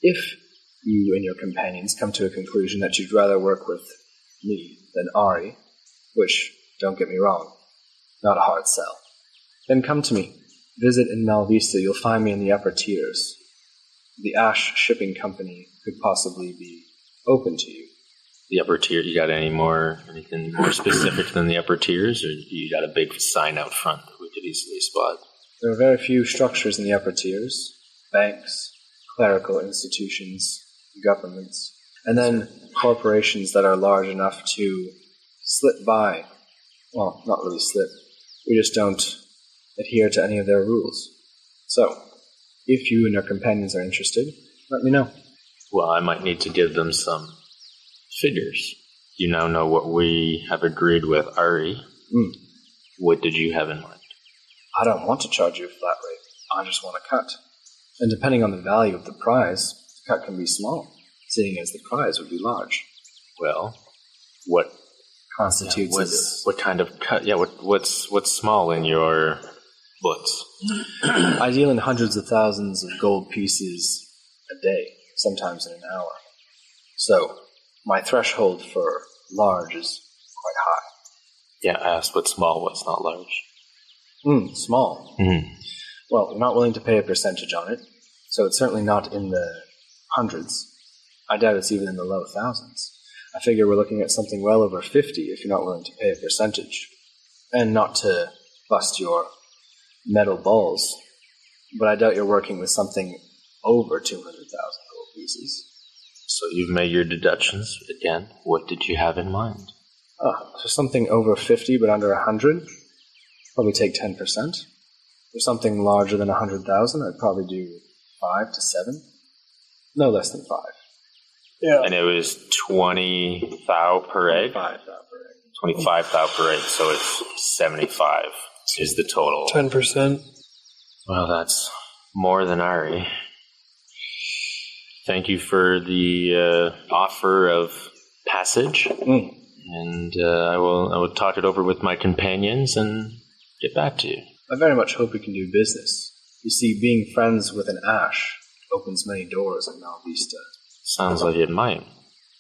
If you and your companions come to a conclusion that you'd rather work with me than Ari, which, don't get me wrong, not a hard sell, then come to me. Visit in Malvista. You'll find me in the upper tiers. The Ash Shipping Company could possibly be open to you. The upper tier, you got anything more specific than the upper tiers, or you got a big sign out front that we could easily spot? There are very few structures in the upper tiers. Banks, clerical institutions, governments, and then corporations that are large enough to slip by. Well, not really slip. We just don't adhere to any of their rules. So, if you and your companions are interested, let me know. Well, I might need to give them some figures. You now know what we have agreed with Ari. What did you have in mind? I don't want to charge you a flat rate. I just want a cut. And depending on the value of the prize, the cut can be small, seeing as the prize would be large. Well, what constitutes what kind of cut? Yeah, what's small in your books? I deal in hundreds of thousands of gold pieces a day, sometimes in an hour. So, my threshold for large is quite high. Yeah, I asked what small was, not large. Small. Well, you're not willing to pay a percentage on it, so it's certainly not in the hundreds. I doubt it's even in the low thousands. I figure we're looking at something well over 50 if you're not willing to pay a percentage. And not to bust your metal balls, but I doubt you're working with something over 200,000 gold pieces. So you've made your deductions. Again, what did you have in mind? So something over 50 but under 100, probably take 10%. For something larger than 100,000, I'd probably do 5 to 7. No less than 5. Yeah. And it was 20 thou per egg? 25 thou per egg. 25 thou per egg, so it's 75 is the total. 10%. Well, that's more than Ari. Thank you for the offer of passage. And I will talk it over with my companions and get back to you. I very much hope we can do business. You see, being friends with an Ash opens many doors in Malvista. Sounds like it might.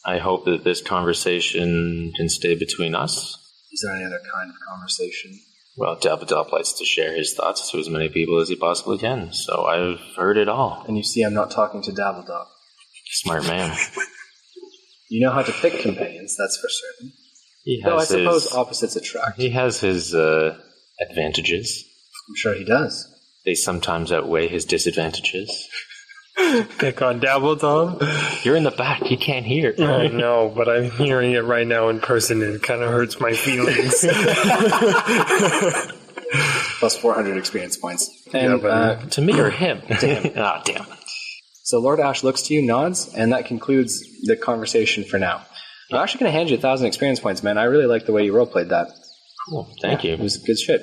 I hope that this conversation can stay between us. Is there any other kind of conversation? Well, Dabble Dob likes to share his thoughts to as many people as he possibly can, so I've heard it all. And you see, I'm not talking to Dabble Dob. Smart man. You know how to pick companions, that's for certain. Though I suppose opposites attract. He has his advantages. I'm sure he does. They sometimes outweigh his disadvantages. Pick on Dabble Dob. You're in the back. You can't hear. I know, but I'm hearing it right now in person, and it kind of hurts my feelings. Plus 400 experience points. And to me or him? To him. Ah, damn. So Lord Ash looks to you, nods, and that concludes the conversation for now. I'm actually going to hand you 1,000 experience points, man. I really like the way you roleplayed that. Cool. Thank you. It was good shit.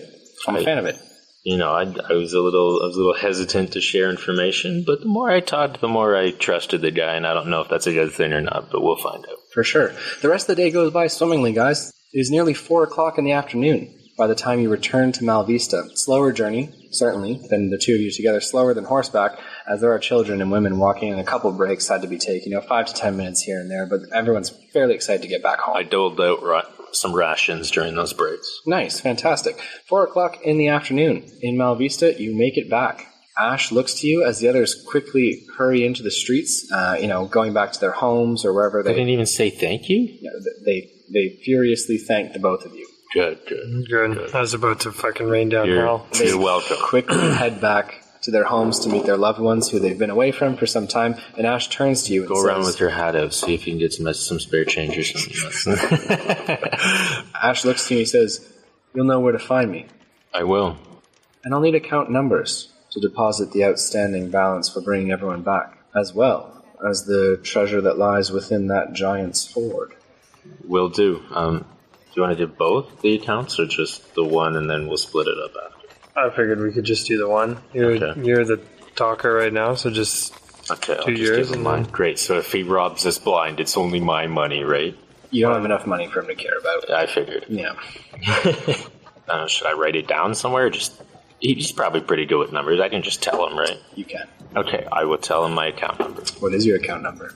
I'm a fan of it. You know, I was a little hesitant to share information, but the more I talked, the more I trusted the guy, and I don't know if that's a good thing or not, but we'll find out. For sure. The rest of the day goes by swimmingly, guys. It is nearly 4 o'clock in the afternoon by the time you return to Malvista. Slower journey, certainly, than the two of you together. Slower than horseback, as there are children and women walking, and a couple breaks had to be taken. 5 to 10 minutes here and there, but everyone's fairly excited to get back home. I doled out some rations during those breaks. Nice, fantastic. 4 o'clock in the afternoon in Malvista, you make it back. Ash looks to you as the others quickly hurry into the streets, going back to their homes or wherever They didn't even say thank you? They furiously thank the both of you. Good. I was about to fucking rain down hell. You're welcome. Quickly head back to their homes to meet their loved ones who they've been away from for some time, and Ash turns to you and Go around with your hat out, see if you can get some spare change or something. Ash looks to you and he says, "You'll know where to find me." I will. And I'll need account numbers to deposit the outstanding balance for bringing everyone back, as well as the treasure that lies within that giant's hoard. Will do. Do you want to do both the accounts or just the one, and then we'll split it up after? I figured we could just do the one. You're the talker right now, so just okay. I'll 2 just years. give him mine. Great. So if he robs us blind, it's only my money, right? You don't have enough money for him to care about. I figured. Yeah. Should I write it down somewhere? He's probably pretty good with numbers. I can just tell him, right? You can. Okay, I will tell him my account number. What is your account number?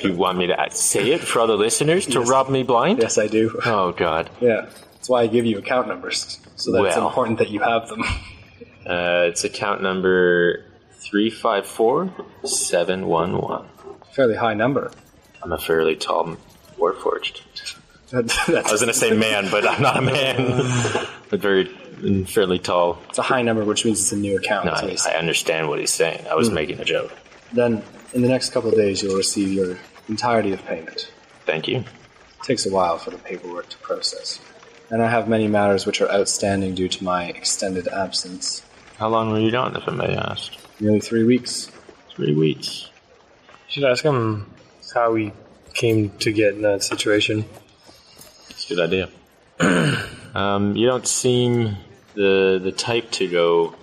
You want me to say it for all the listeners to rob me blind? Yes, I do. Oh, God. Yeah. That's why I give you account numbers, so that it's important that you have them. It's account number 354711. Fairly high number. I'm a fairly tall warforged. I was going to say man, but I'm not a man. But fairly tall. It's a high number, which means it's a new account. No, I understand what he's saying. I was making a joke. Then, in the next couple of days, you'll receive your entirety of payment. Thank you. It takes a while for the paperwork to process. And I have many matters which are outstanding due to my extended absence. How long were you gone, if I may ask? Nearly 3 weeks. 3 weeks. You should ask him how he came to get in that situation. That's a good idea. You don't seem the type to go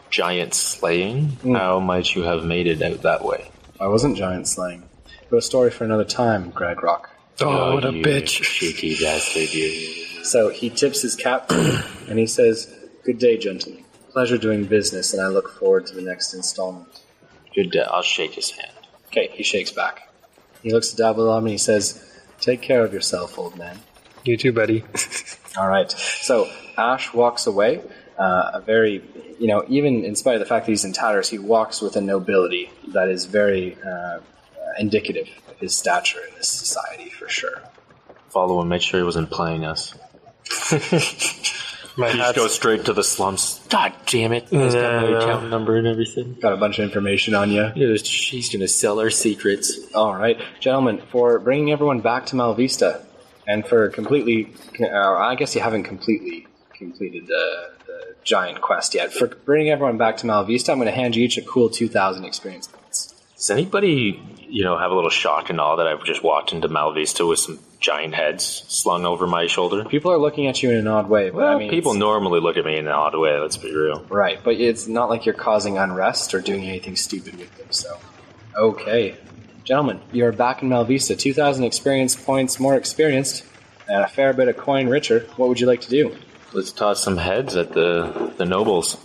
giant slaying. How might you have made it out that way? I wasn't giant slaying. But a story for another time, Greg Rock. Oh, what a bitch. Cheeky bastard, you. So he tips his cap and he says, "Good day, gentlemen. Pleasure doing business, and I look forward to the next installment." Good day. I'll shake his hand. Okay, he shakes back. He looks at Dabble Dob and he says, "Take care of yourself, old man." You too, buddy. All right. So Ash walks away. A very, even in spite of the fact that he's in tatters, he walks with a nobility that is very indicative of his stature in this society, for sure. Follow him. Make sure he wasn't playing us. My Just go straight to the slums. God damn it. He's got my account number and everything. Got a bunch of information on you. Yeah, she's going to sell our secrets. All right. Gentlemen, for bringing everyone back to Malvista, and for completely, I guess you haven't completely completed the giant quest yet. For bringing everyone back to Malvista, I'm going to hand you each a cool 2,000 experience points. Does anybody, have a little shock and awe that I've just walked into Malvista with some giant heads slung over my shoulder? People are looking at you in an odd way. But people normally look at me in an odd way, let's be real. Right, but it's not like you're causing unrest or doing anything stupid with them, so... Okay. Gentlemen, you're back in Malvista. 2,000 experience points more experienced, and a fair bit of coin richer. What would you like to do? Let's toss some heads at the nobles.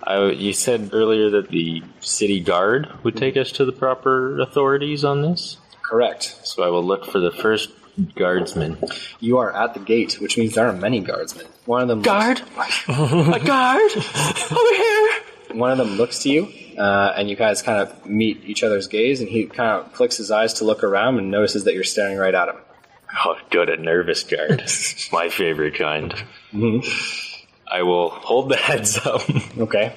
You said earlier that the city guard would take us to the proper authorities on this? Correct. So I will look for the first guardsman. You are at the gate, which means there are many guardsmen. One of them... Guard? A guard? Over here! One of them looks to you, and you guys kind of meet each other's gaze, and he kind of flicks his eyes to look around and notices that you're staring right at him. Oh, good, a nervous guard. My favorite kind. Mm-hmm. I will hold the heads up. Okay.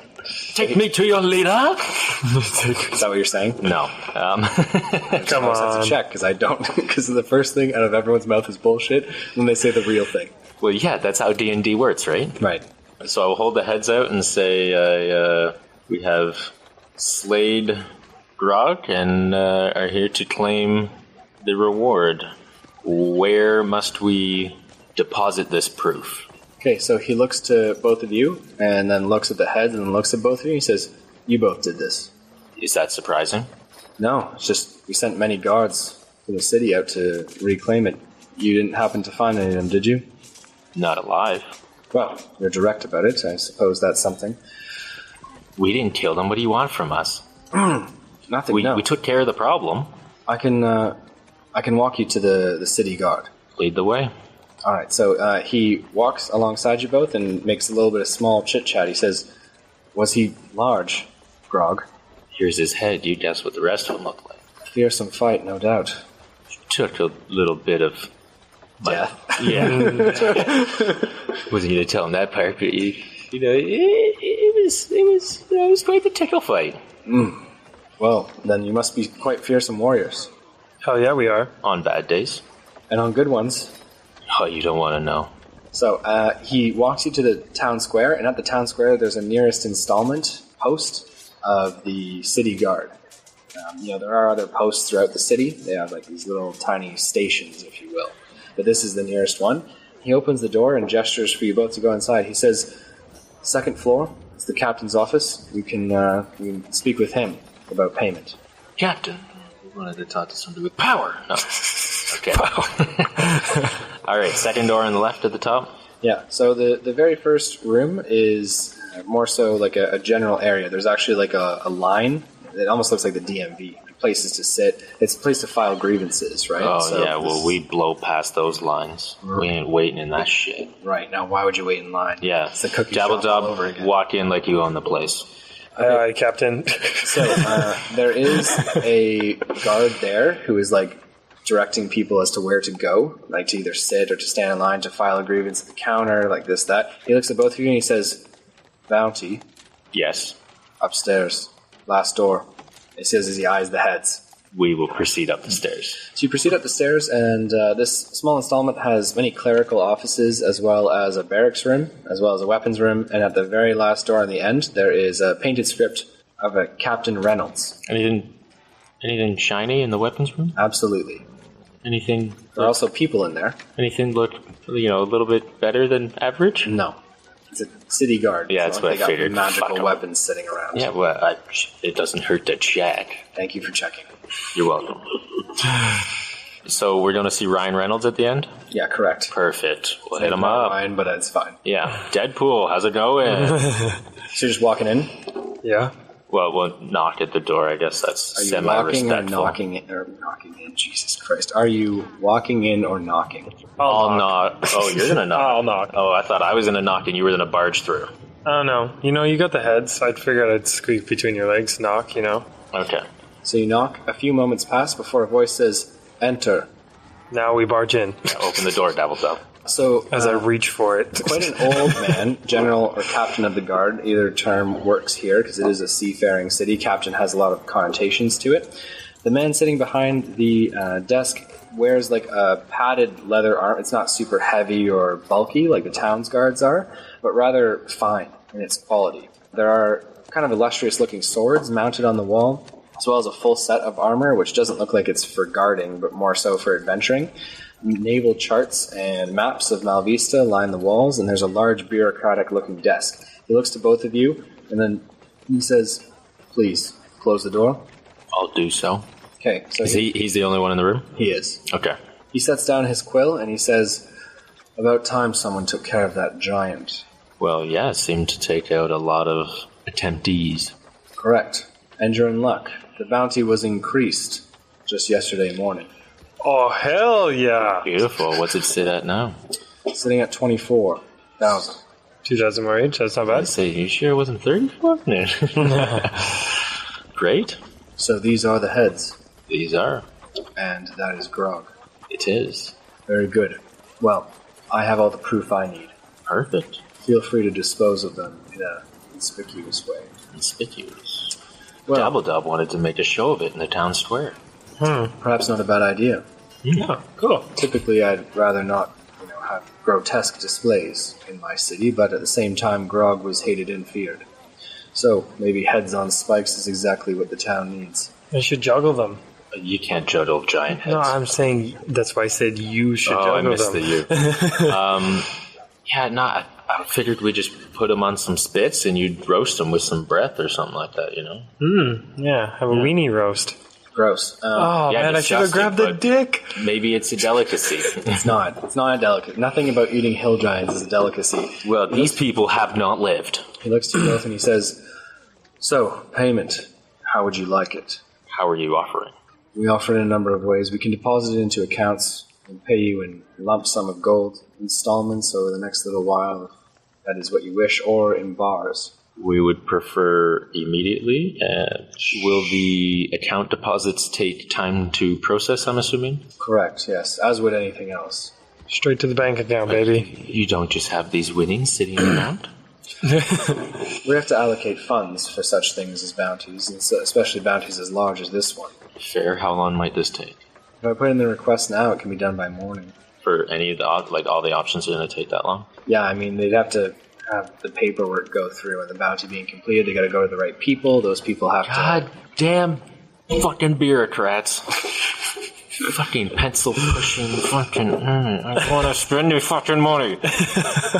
Take me to your leader. Is that what you're saying? No. Come on. I have to check, because I don't. Because the first thing out of everyone's mouth is bullshit when they say the real thing. Well, yeah, that's how D&D works, right? Right. So I will hold the heads out and say, we have slayed Grog and are here to claim the reward. Where must we deposit this proof? Okay, so he looks to both of you, and then looks at the heads, and then looks at both of you, and he says, you both did this. Is that surprising? No, it's just we sent many guards to the city out to reclaim it. You didn't happen to find any of them, did you? Not alive. Well, you're direct about it. I suppose that's something. We didn't kill them. What do you want from us? Nothing, We no. took care of the problem. I can walk you to the city guard. Lead the way. All right, so he walks alongside you both and makes a little bit of small chit-chat. He says, was he large, Grog? Here's his head. You guess what the rest of them look like. Fearsome fight, no doubt. Took a little bit of Death. Yeah. Wasn't going to tell him that part, but it was quite the tickle fight. Well, then you must be quite fearsome warriors. Hell yeah, we are. On bad days. And on good ones. Oh, you don't want to know. So he walks you to the town square, and at the town square there's a nearest installment post of the city guard. There are other posts throughout the city. They have like these little tiny stations, if you will. But this is the nearest one. He opens the door and gestures for you both to go inside. He says, second floor, it's the captain's office. You can speak with him about payment. Captain, we wanted to talk to somebody with power. No. Okay. All right, second door on the left at the top. Yeah, so the very first room is more so like a general area. There's actually like a line. It almost looks like the DMV. Places to sit. It's a place to file grievances, right? Oh, so yeah, well, we blow past those lines. We ain't waiting in that shit. Right, now why would you wait in line? Yeah. It's the cookie Dabble shop all over Dob, again. walk in like you own the place. Aye, Captain. So, there is a guard there who is like directing people as to where to go, like to either sit or to stand in line to file a grievance at the counter, like this, that. He looks at both of you and he says, bounty, Yes. upstairs, last door. He says as he eyes the heads. We will proceed up the stairs. So you proceed up the stairs, and this small installment has many clerical offices, as well as a barracks room, as well as a weapons room, and at the very last door on the end, there is a painted script of a Captain Reynolds. Anything shiny in the weapons room? Absolutely. Anything? There are also people in there. Anything look, a little bit better than average? No. It's a city guard. Yeah, that's so what I they got figured. magical Fuck 'em. weapons sitting around. Yeah, well, it doesn't hurt to check. Thank you for checking. You're welcome. So we're going to see Ryan Reynolds at the end? Yeah, correct. Perfect. We'll hit him Not up. mine, but it's fine. Yeah. Deadpool, how's it going? So you're just walking in? Yeah. Well, we'll knock at the door. I guess that's Are you walking or semi-respectful. knocking in? Jesus Christ. Are you walking in or knocking? I'll knock. Oh, you're going to knock? I'll knock. Oh, I thought I was going to knock and you were going to barge through. I don't know. You got the heads. I'd figured I'd squeak between your legs, knock, Okay. So you knock. A few moments pass before a voice says, enter. Now we barge in. Yeah, open the door, Dabble Dob. So As I reach for it. quite an old man, general or captain of the guard, either term works here because it is a seafaring city. Captain has a lot of connotations to it. The man sitting behind the desk wears like a padded leather arm. It's not super heavy or bulky like the town's guards are, but rather fine in its quality. There are kind of illustrious looking swords mounted on the wall, as well as a full set of armor, which doesn't look like it's for guarding, but more so for adventuring. Naval charts and maps of Malvista line the walls, and there's a large bureaucratic-looking desk. He looks to both of you, and then he says, please, close the door. I'll do so. Okay, so Is he's the only one in the room? he is. Okay. He sets down his quill, and he says, about time someone took care of that giant. Well, yeah, it seemed to take out a lot of attemptees. Correct. And you're in luck. The bounty was increased just yesterday morning. Oh, hell yeah. Beautiful. What's it sit at now? Sitting at 24,000. 2,000 more each. That's not I bad. say, you sure it wasn't 34? No. Great. So these are the heads. These are. And that is Grog. It is. Very good. Well, I have all the proof I need. Perfect. Feel free to dispose of them in a conspicuous way. Conspicuous. Well, Dabble Dob wanted to make a show of it in the town square. Perhaps not a bad idea. Yeah, cool. Typically, I'd rather not, have grotesque displays in my city, but at the same time, Grog was hated and feared. So, maybe heads on spikes is exactly what the town needs. I should juggle them. You can't juggle giant heads. No, I'm saying that's why I said you should juggle them. I missed the you. I figured we'd just put them on some spits and you'd roast them with some breath or something like that, Yeah, have a weenie roast. Gross. Man, I should have grabbed the dick. Maybe it's a delicacy. It's not. It's not a delicacy. Nothing about eating hill giants is a delicacy. Well, these people have not lived. He looks to you both and he says, "So, payment. How would you like it?" How are you offering? We offer it in a number of ways. We can deposit it into accounts and pay you in a lump sum of gold, installments over the next little while, if that is what you wish, or in bars. We would prefer immediately. Will the account deposits take time to process, I'm assuming? Correct, yes, as would anything else. Straight to the bank account, baby. You don't just have these winnings sitting around? We have to allocate funds for such things as bounties, and especially bounties as large as this one. Fair. How long might this take? If I put in the request now, it can be done by morning. For any of the all the options are going to take that long? Yeah, I mean, they'd have to have the paperwork go through and the bounty being completed. They got to go to the right people. Those people have to... God damn fucking bureaucrats. Fucking pencil pushing fucking... I want to spend your fucking money.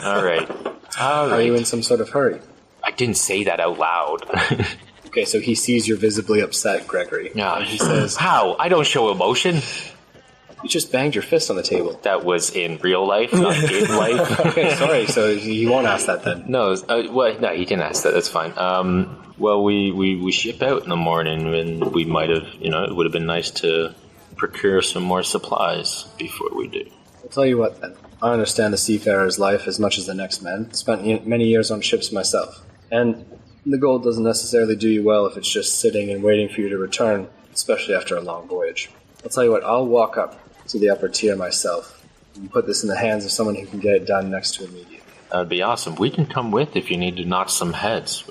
All right. Are you in some sort of hurry? I didn't say that out loud. Okay, so he sees you're visibly upset, Gregory. Yeah. And he says... How? I don't show emotion. You just banged your fist on the table. That was in real life, not in life. Okay, sorry. So he won't ask that then. No, no, he can ask that. That's fine. Well, we ship out in the morning, and we might have, it would have been nice to procure some more supplies before we do. I'll tell you what then. I understand the seafarer's life as much as the next man. Spent many years on ships myself. And the gold doesn't necessarily do you well if it's just sitting and waiting for you to return, especially after a long voyage. I'll tell you what, I'll walk up to the upper tier myself and put this in the hands of someone who can get it done next to immediately. That would be awesome. We can come with if you need to knock some heads.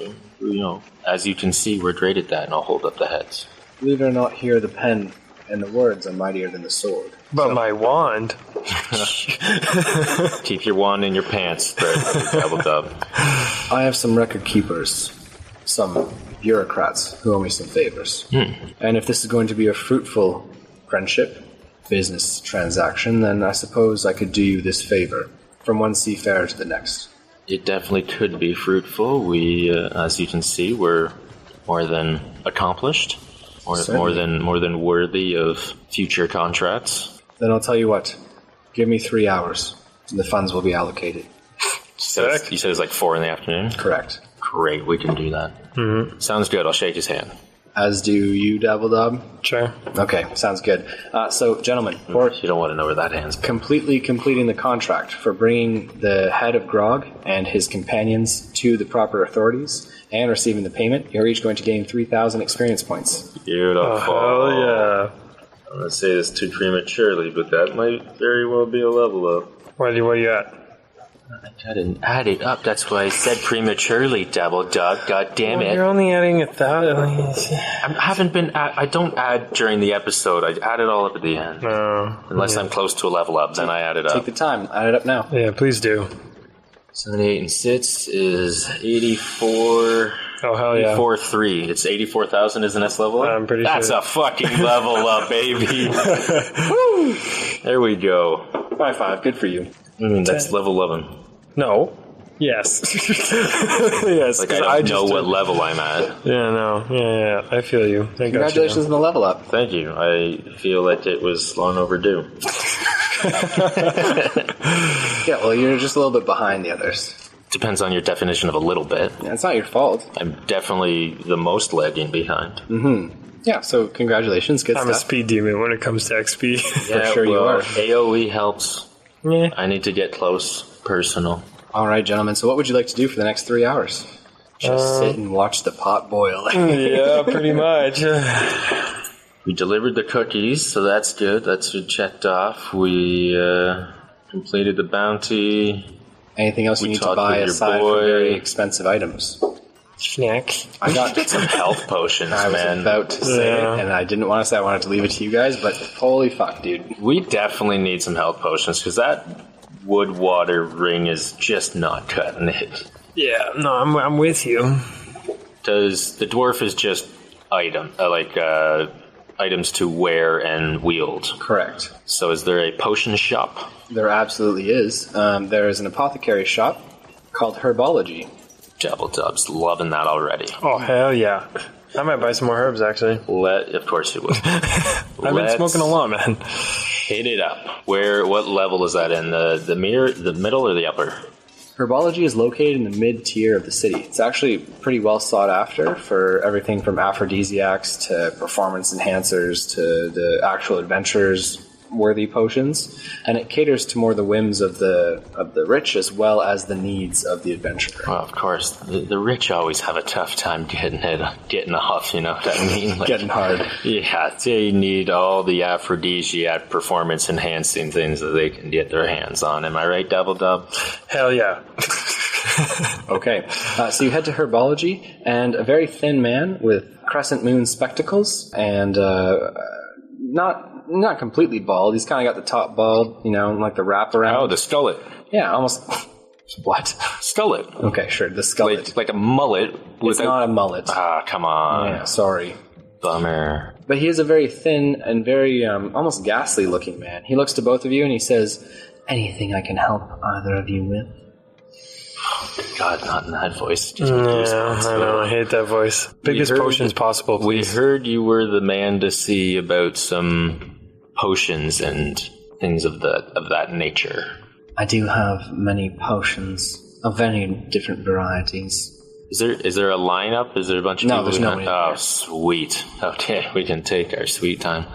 As you can see, we're great at that, and I'll hold up the heads. Believe it or not, here the pen and the words are mightier than the sword. But my wand... Keep your wand in your pants, Dabble Dob. I have some record keepers, some bureaucrats who owe me some favors. And if this is going to be a fruitful friendship, business transaction, then I suppose I could do you this favor, from one seafarer to the next. It definitely could be fruitful. We, as you can see, we're more than accomplished, more than worthy of future contracts. Then I'll tell you what. Give me 3 hours, and the funds will be allocated. So you said it's like 4 in the afternoon? Correct. Great, we can do that. Mm-hmm. Sounds good. I'll shake his hand. As do you, Dabble Dob? Sure. Okay, sounds good. So, gentlemen, for you don't want to know where that hand's completing the contract for bringing the head of Grog and his companions to the proper authorities and receiving the payment, you're each going to gain 3,000 experience points. Beautiful. Oh, hell yeah. I'm going to say this too prematurely, but that might very well be a level up. What are you at? I didn't add it up. That's why I said prematurely, Dabble Dob. God damn it. You're only adding 1,000. I don't add during the episode. I add it all up at the end. No. Unless I'm close to a level up, then I add it up. Take the time. Add it up now. Yeah, please do. 78 and 6 is 84. Oh, hell yeah. 84.3. It's 84,000 is the next level up? I'm pretty That's sure. That's a fucking level up, baby. Woo! There we go. High five. Good for you. That's level 11. No. Yes. Yes. Like, I don't know what level I'm at. Yeah, no. Yeah. I feel you. Congratulations on the level up. Thank you. I feel like it was long overdue. Yeah, well, you're just a little bit behind the others. Depends on your definition of a little bit. Yeah, it's not your fault. I'm definitely the most lagging behind. Mm-hmm. Yeah, so congratulations. Good I'm stuff. a speed demon when it comes to XP. Yeah, for sure you are. AoE helps. Yeah. I need to get close, personal. All right, gentlemen. So what would you like to do for the next 3 hours? Just sit and watch the pot boil. Yeah, pretty much. We delivered the cookies, so that's good. That's checked off. We completed the bounty. Anything else you need to buy aside from very expensive items? Snacks. I got some health potions, I was man. about to say it, and I didn't want to say I wanted to leave it to you guys, but holy fuck, dude. We definitely need some health potions, because that wood water ring is just not cutting it. Yeah, no, I'm with you. Does the dwarf is just items to wear and wield? Correct. So is there a potion shop? There absolutely is. There is an apothecary shop called Herbology. Dabble Dob's loving that already. Oh, hell yeah. I might buy some more herbs, actually. Of course you would. I've been smoking a lot, man. Hit it up. What level is that in? The middle or the upper? Herbology is located in the mid-tier of the city. It's actually pretty well sought after for everything from aphrodisiacs to performance enhancers to the actual adventurers-worthy potions, and it caters to more the whims of the rich as well as the needs of the adventurer. Well, of course, the rich always have a tough time getting off. You know what I mean? Getting hard. Yeah, they need all the aphrodisiac performance-enhancing things that they can get their hands on. Am I right, Dabble Dob? Hell yeah. Okay, so you head to Herbology, and a very thin man with crescent moon spectacles, and not completely bald. He's kind of got the top bald, like the wrap around. Oh, the skullet. Yeah, almost. What? Skullet. Okay, sure, the skullet. Like a mullet. It's not a mullet. Ah, come on. Yeah, sorry. Bummer. But he is a very thin and very almost ghastly looking man. He looks to both of you and he says, "Anything I can help either of you with?" God, not in that voice. Yeah, I know. I hate that voice. Biggest potions possible, please. We heard you were the man to see about some potions and things of that nature. I do have many potions of many different varieties. Is there a lineup? Is there a bunch of people? No, there's no one. Oh, sweet. Okay, we can take our sweet time.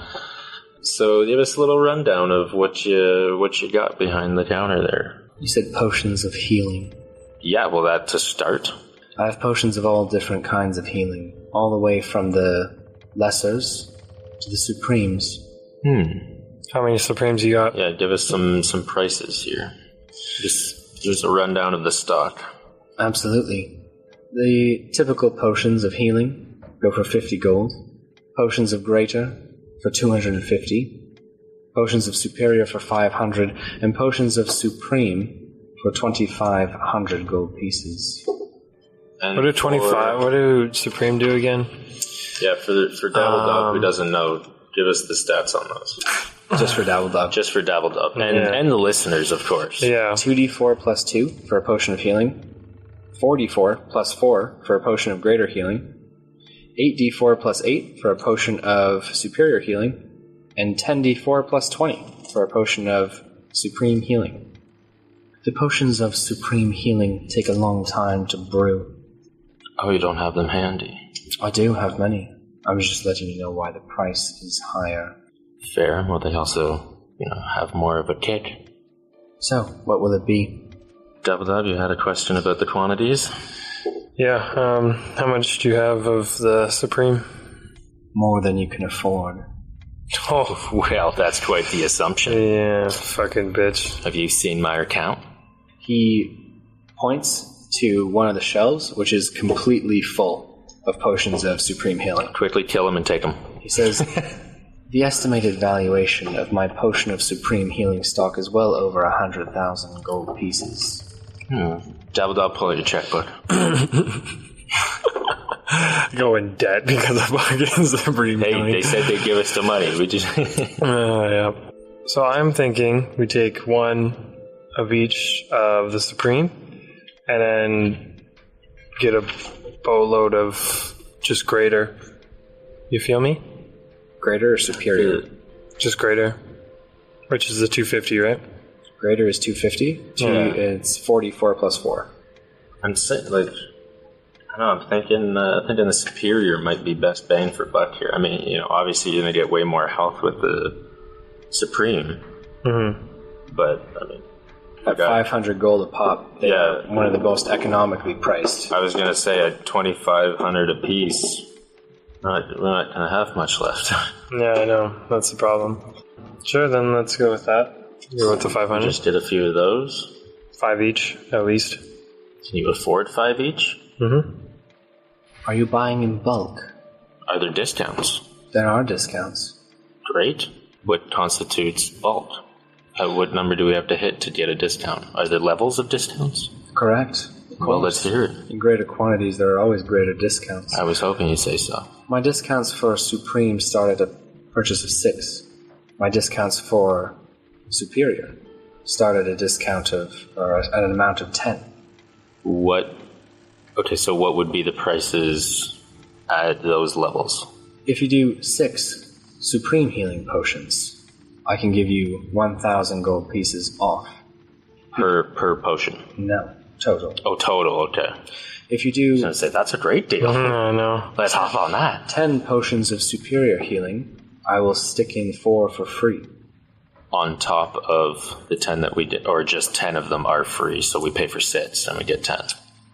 So give us a little rundown of what you got behind the counter there. You said potions of healing. Yeah, well, that's a start. I have potions of all different kinds of healing, all the way from the lessers to the supremes. How many supremes you got? Yeah, give us some prices here. Just a rundown of the stock. Absolutely. The typical potions of healing go for 50 gold. Potions of greater for 250. Potions of superior for 500. And potions of supreme for 2,500 gold pieces. And what do Supreme do again? Yeah, for Dabble Dob, who doesn't know, give us the stats on those. Just for Dabble Dob. Just for Dabble Dob. And the listeners, of course. Yeah. 2d4 plus 2 for a potion of healing. 4d4 plus 4 for a potion of greater healing. 8d4 plus 8 for a potion of superior healing. And 10d4 plus 20 for a potion of supreme healing. The potions of supreme healing take a long time to brew. Oh, you don't have them handy? I do have many. I was just letting you know why the price is higher. Fair. Well, they also, have more of a kick. So, what will it be? Dabble Dob, you had a question about the quantities? Yeah, how much do you have of the Supreme? More than you can afford. Oh, well, that's quite the assumption. Yeah, fucking bitch. Have you seen my account? He points to one of the shelves, which is completely full of potions of supreme healing. Quickly kill him and take him. He says, "The estimated valuation of my potion of supreme healing stock is well over 100,000 gold pieces." Dabble Dob, pull out your checkbook. Go in debt because of fucking supreme healing. They said they'd give us the money. We just... Yeah. So I'm thinking we take one of each of the Supreme, and then get a boatload of just greater. You feel me? Greater or superior? Just greater, which is the 250, right? Greater is 250. It's 44 plus 4. I'm saying, I don't know, I'm thinking the superior might be best bang for buck here. I mean, obviously you're going to get way more health with the supreme. Mm-hmm. But, At 500 gold a pop, they're one of the most economically priced. I was going to say at 2,500 a piece, we're not going to have much left. Yeah, I know. That's the problem. Sure, then let's go with that. Go with the 500. Just did a few of those. 5 each, at least. Can you afford 5 each? Mm-hmm. Are you buying in bulk? Are there discounts? There are discounts. Great. What constitutes bulk? What number do we have to hit to get a discount? Are there levels of discounts? Correct. Well, let's hear it. In greater quantities, there are always greater discounts. I was hoping you'd say so. My discounts for Supreme start at a purchase of 6. My discounts for Superior start at a discount of, or at an amount of 10. Okay, so what would be the prices at those levels? If you do 6 Supreme Healing Potions, I can give you 1,000 gold pieces off. Per potion? No, total. Oh, total, okay. If you do... I was going to say, that's a great deal. No. Let's hop on that. 10 potions of Superior Healing, I will stick in 4 for free. On top of the 10 that we did, or just 10 of them are free, so we pay for 6 and we get 10.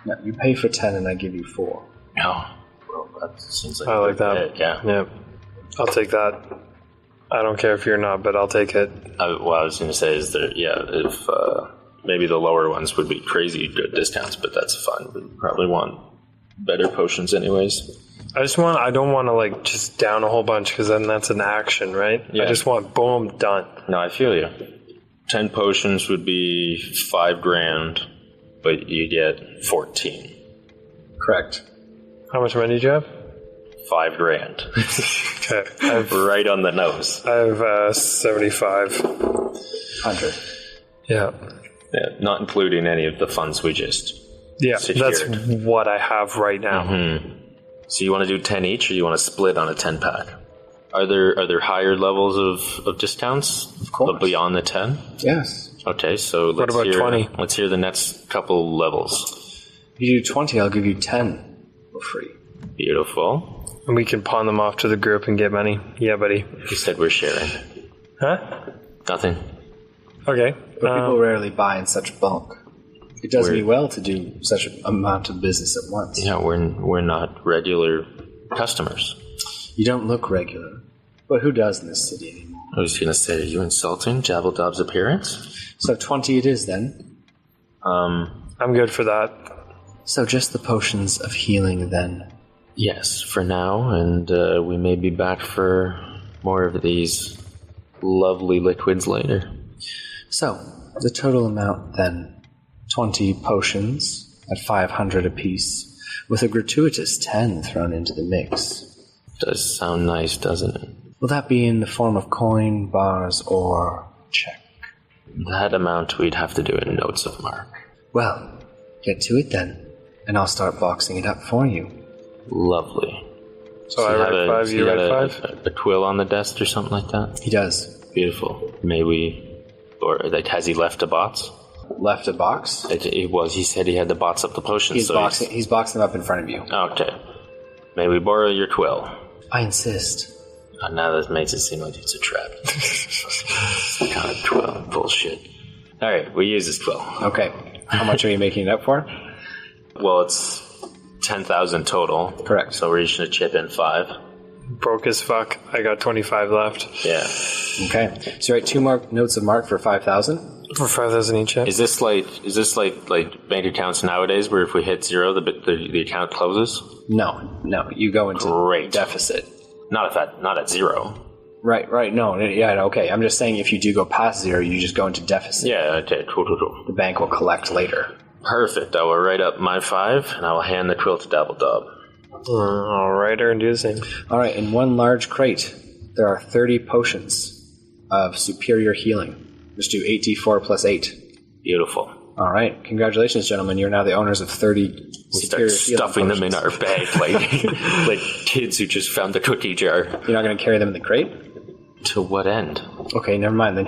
No, you pay for 10 and I give you 4. No. Well, that seems like I like that. Bit, yeah. Yep. I'll take that. I don't care if you're not, but I'll take it. I was going to say is that, if maybe the lower ones would be crazy good discounts, but that's fine. We probably want better potions anyways. I don't want to just down a whole bunch because then that's an action, right? Yeah. I just want boom, done. No, I feel you. 10 potions would be $5,000, but you get 14. Correct. How much money did you have? $5,000. Okay. Right on the nose. I have 75. 100. Yeah. Yeah, not including any of the funds we just secured. That's what I have right now. Mm-hmm. So you want to do 10 each, or you want to split on a 10-pack? Are there higher levels of discounts? Of course. Beyond the 10? Yes. Okay, so what about 20? Let's hear the next couple levels. If you do 20, I'll give you 10 for free. Beautiful. And we can pawn them off to the group and get money. Yeah, buddy. You said we're sharing. Huh? Nothing. Okay. But people rarely buy in such bulk. It does me well to do such an amount of business at once. Yeah, we're not regular customers. You don't look regular. But who does in this city anymore? I was going to say, are you insulting Dabble Dob's appearance? So 20 it is then. I'm good for that. So just the potions of healing then. Yes, for now, and we may be back for more of these lovely liquids later. So, the total amount then, 20 potions at 500 apiece, with a gratuitous 10 thrown into the mix. Does sound nice, doesn't it? Will that be in the form of coin, bars, or check? That amount we'd have to do in notes of mark. Well, get to it then, and I'll start boxing it up for you. Lovely. So I write 5, you write 5? A quill on the desk or something like that? He does. Beautiful. May we... Or has he left a box? Left a box? He said he had to box up the potions. He's boxing them up in front of you. Okay. May we borrow your quill? I insist. Oh, now that makes it seem like it's a trap. Some kind of quill bullshit. Alright, we use this quill. Okay. How much are you making it up for? Well, it's 10,000 total. Correct. So we're each going to chip in 5. Broke as fuck. I got 25 left. Yeah. Okay. So you write 2 notes of mark for 5,000? For 5,000 each, yeah. Is this like bank accounts nowadays where if we hit 0, the account closes? No. You go into deficit. Not at 0. Right. No, yeah, okay. I'm just saying if you do go past 0, you just go into deficit. Yeah, okay, cool. The bank will collect later. Perfect. I will write up my 5, and I will hand the quill to Dabble Dob. All right, and do the same. All right, in one large crate, there are 30 potions of superior healing. Just do 8d4 plus 8. Beautiful. All right. Congratulations, gentlemen. You're now the owners of 30 superior healing potions. We start stuffing them in our bag like kids who just found the cookie jar. You're not going to carry them in the crate? To what end? Okay, never mind. Then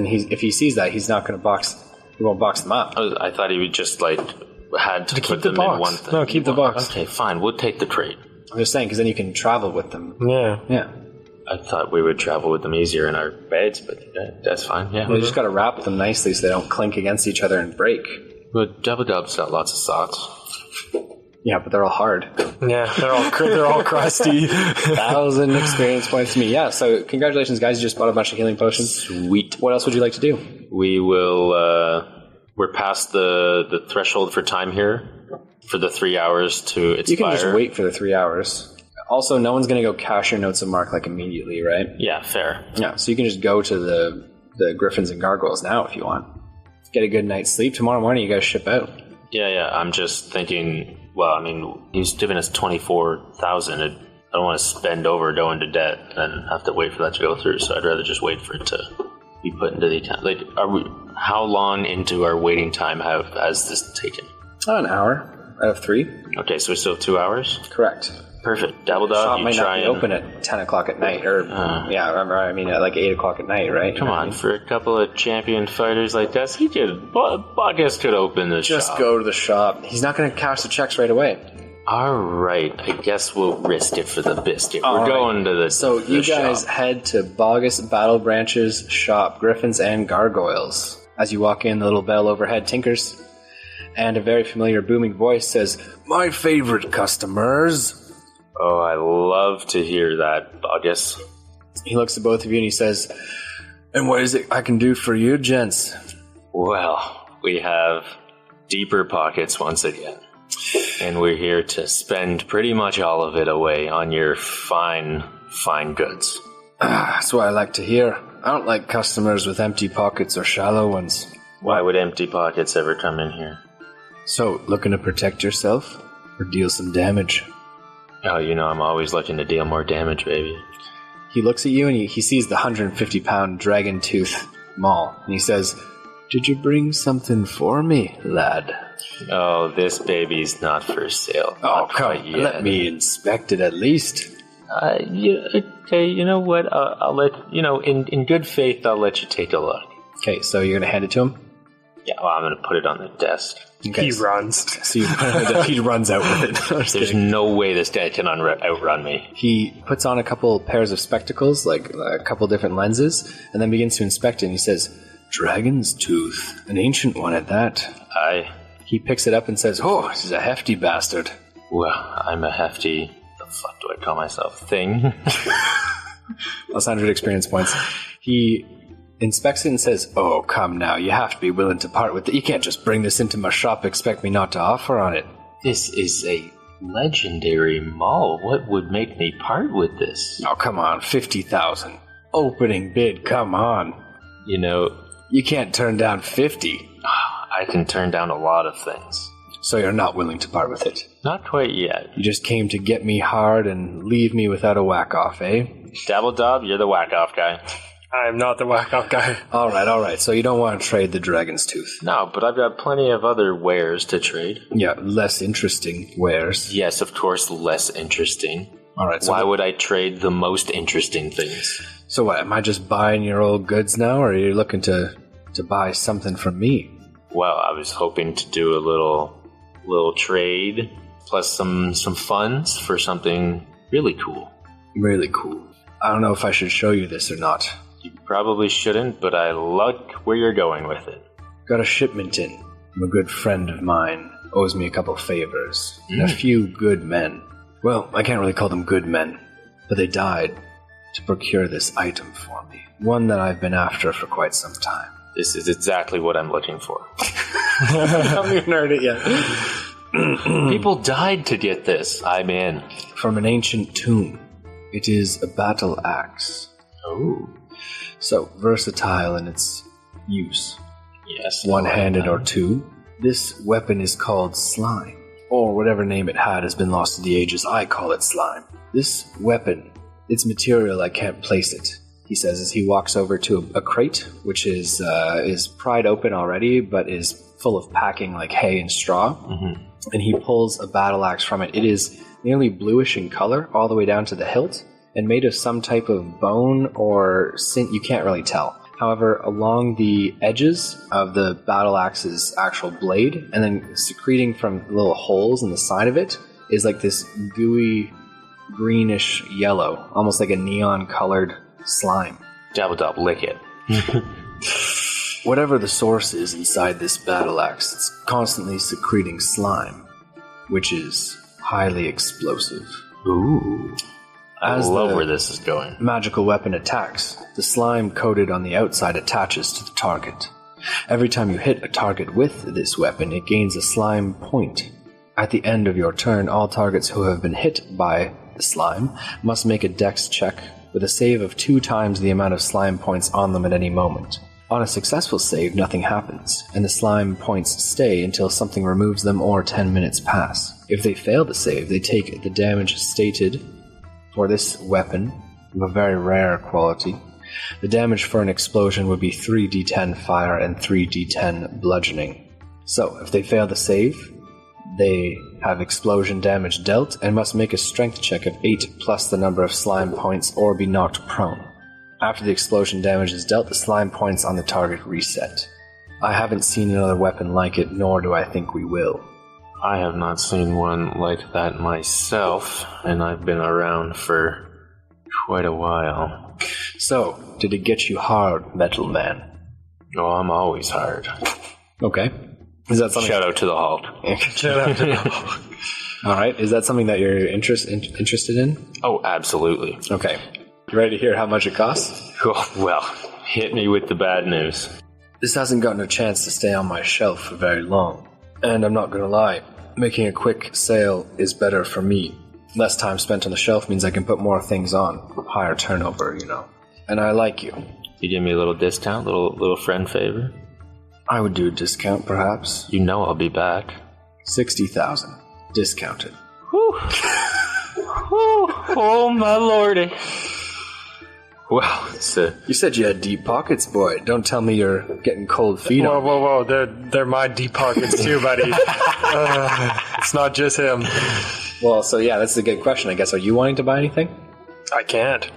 if he sees that, he's not going to box. He won't box them up. I thought he would just had to keep put the them box. in one thing. No, keep the box. Okay, fine. We'll take the crate. I'm just saying, because then you can travel with them. Yeah. Yeah. I thought we would travel with them easier in our beds, but that's fine, yeah. Well, you just got to wrap them nicely so they don't clink against each other and break. But Dabble Dob's got lots of socks. Yeah, but they're all hard. Yeah, they're all crusty. 1,000 experience points to me. Yeah, so congratulations, guys. You just bought a bunch of healing potions. Sweet. What else would you like to do? We will, we're past the threshold for time here for the 3 hours to expire. You can just wait for the 3 hours. Also, no one's going to go cash your notes of mark like immediately, right? Yeah, fair. Yeah, so you can just go to the Griffins and Gargoyles now if you want. Get a good night's sleep. Tomorrow morning, you guys ship out. Yeah, I'm just thinking... Well, I mean, he's giving us 24,000. I don't want to spend over, go into debt, and have to wait for that to go through. So I'd rather just wait for it to be put into the account. Like, how long into our waiting time has this taken? An hour out of 3. Okay, so we still have 2 hours. Correct. Perfect. Dabble Dob, shop you might try not be open at 10 o'clock at night, or at like 8 o'clock at night, right? Come on, for a couple of champion fighters like us, Bogus could open the shop. Just go to the shop. He's not going to cash the checks right away. All right, I guess we'll risk it for the biscuit. We're going to the So you guys shop. head to Bogus Battle Branch's shop, Griffins and Gargoyles. As you walk in, the little bell overhead tinkers, and a very familiar booming voice says, "My favorite customers." Oh, I love to hear that, Bogus. He looks at both of you and he says, "And what is it I can do for you, gents?" Well, we have deeper pockets once again. And we're here to spend pretty much all of it away on your fine, fine goods. That's what I like to hear. I don't like customers with empty pockets or shallow ones. Why would empty pockets ever come in here? So, looking to protect yourself or deal some damage? Oh, I'm always looking to deal more damage, baby. He looks at you and he sees the 150-pound dragon tooth maul. And he says, "Did you bring something for me, lad?" Oh, this baby's not for sale. Oh, come, let me inspect it at least. Okay, you know what? I'll let, in good faith, I'll let you take a look. Okay, so you're going to hand it to him? Yeah, well, I'm going to put it on the desk. Okay. He runs. So he runs out with it. There's no way this guy can outrun me. He puts on a couple pairs of spectacles, like a couple different lenses, and then begins to inspect it. And he says, "Dragon's tooth, an ancient one at that." Aye. He picks it up and says, "Oh, this is a hefty bastard." Well, I'm a hefty... The fuck do I call myself? Thing? Plus 100 experience points. He inspects it and says, "Oh, come now, you have to be willing to part with it. You can't just bring this into my shop and expect me not to offer on it." This is a legendary maul. What would make me part with this? Oh, come on, 50,000. Opening bid, come on. You can't turn down 50. I can turn down a lot of things. So you're not willing to part with it? Not quite yet. You just came to get me hard and leave me without a whack-off, eh? Dabble Dob, you're the whack-off guy. I'm not the whack-off guy. All right. So you don't want to trade the dragon's tooth? No, but I've got plenty of other wares to trade. Yeah, less interesting wares. Yes, of course, less interesting. All right. So why would I trade the most interesting things? So what, am I just buying your old goods now, or are you looking to buy something from me? Well, I was hoping to do a little trade, plus some funds for something really cool. Really cool. I don't know if I should show you this or not. You probably shouldn't, but I like where you're going with it. Got a shipment in from a good friend of mine. Owes me a couple favors. And a few good men. Well, I can't really call them good men, but they died to procure this item for me. One that I've been after for quite some time. This is exactly what I'm looking for. I haven't even heard it yet. People died to get this. I'm in. From an ancient tomb. It is a battle axe. Oh. So, versatile in its use. Yes. One-handed or two. This weapon is called slime. Or whatever name it had has been lost to the ages. I call it slime. This weapon, its material, I can't place it. He says as he walks over to a crate, which is pried open already, but is full of packing like hay and straw. Mm-hmm. And he pulls a battle axe from it. It is nearly bluish in color, all the way down to the hilt, and made of some type of bone or you can't really tell. However, along the edges of the battle axe's actual blade, and then secreting from little holes in the side of it, is like this gooey greenish yellow, almost like a neon-colored slime. Dabble Dob, lick it. Whatever the source is inside this battle axe, it's constantly secreting slime, which is highly explosive. Ooh. I love where this is As going. the magical weapon attacks, the slime coated on the outside attaches to the target. Every time you hit a target with this weapon, it gains a slime point. At the end of your turn, all targets who have been hit by the slime must make a dex check with a save of 2 times the amount of slime points on them at any moment. On a successful save, nothing happens, and the slime points stay until something removes them or 10 minutes pass. If they fail the save, they take the damage stated for this weapon of a very rare quality. The damage for an explosion would be 3d10 fire and 3d10 bludgeoning. So, if they fail the save, they have explosion damage dealt and must make a strength check of 8 plus the number of slime points or be knocked prone. After the explosion damage is dealt, the slime points on the target reset. I haven't seen another weapon like it, nor do I think we will. I have not seen one like that myself, and I've been around for quite a while. So, did it get you hard, Metal Man? Oh, I'm always hard. Okay. Is that something? Shout out to the Hulk. Shout out to the Hulk. All right. Is that something that you're interested in? Oh, absolutely. Okay. You ready to hear how much it costs? Oh, well, hit me with the bad news. This hasn't gotten a chance to stay on my shelf for very long. And I'm not going to lie, making a quick sale is better for me. Less time spent on the shelf means I can put more things on. Higher turnover, you know. And I like you. You give me a little discount, little friend favor? I would do a discount, perhaps. You know I'll be back. 60,000. Discounted. Whew. Whew. Oh, my lordy. Well, it's You said you had deep pockets, boy. Don't tell me you're getting cold feet on. Whoa. They're my deep pockets too, buddy. It's not just him. Well, so yeah, that's a good question, I guess. Are you wanting to buy anything? I can't.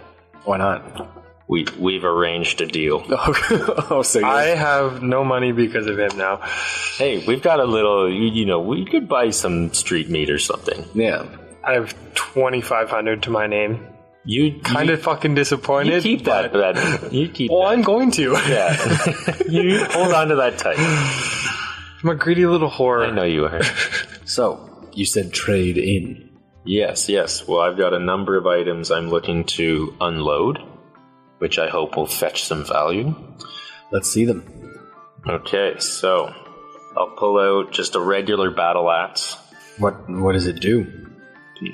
Why not? We've arranged a deal. So I have no money because of him now. Hey, we've got a little, we could buy some street meat or something. Yeah. I have 2,500 to my name. You kind of fucking disappointed. You keep that. You keep. Oh, I'm going to. Yeah. You hold on to that tight. I'm a greedy little whore. I know you are. So, you said trade in. Yes. Well, I've got a number of items I'm looking to unload, which I hope will fetch some value. Let's see them. Okay, so I'll pull out just a regular battle axe. What does it do?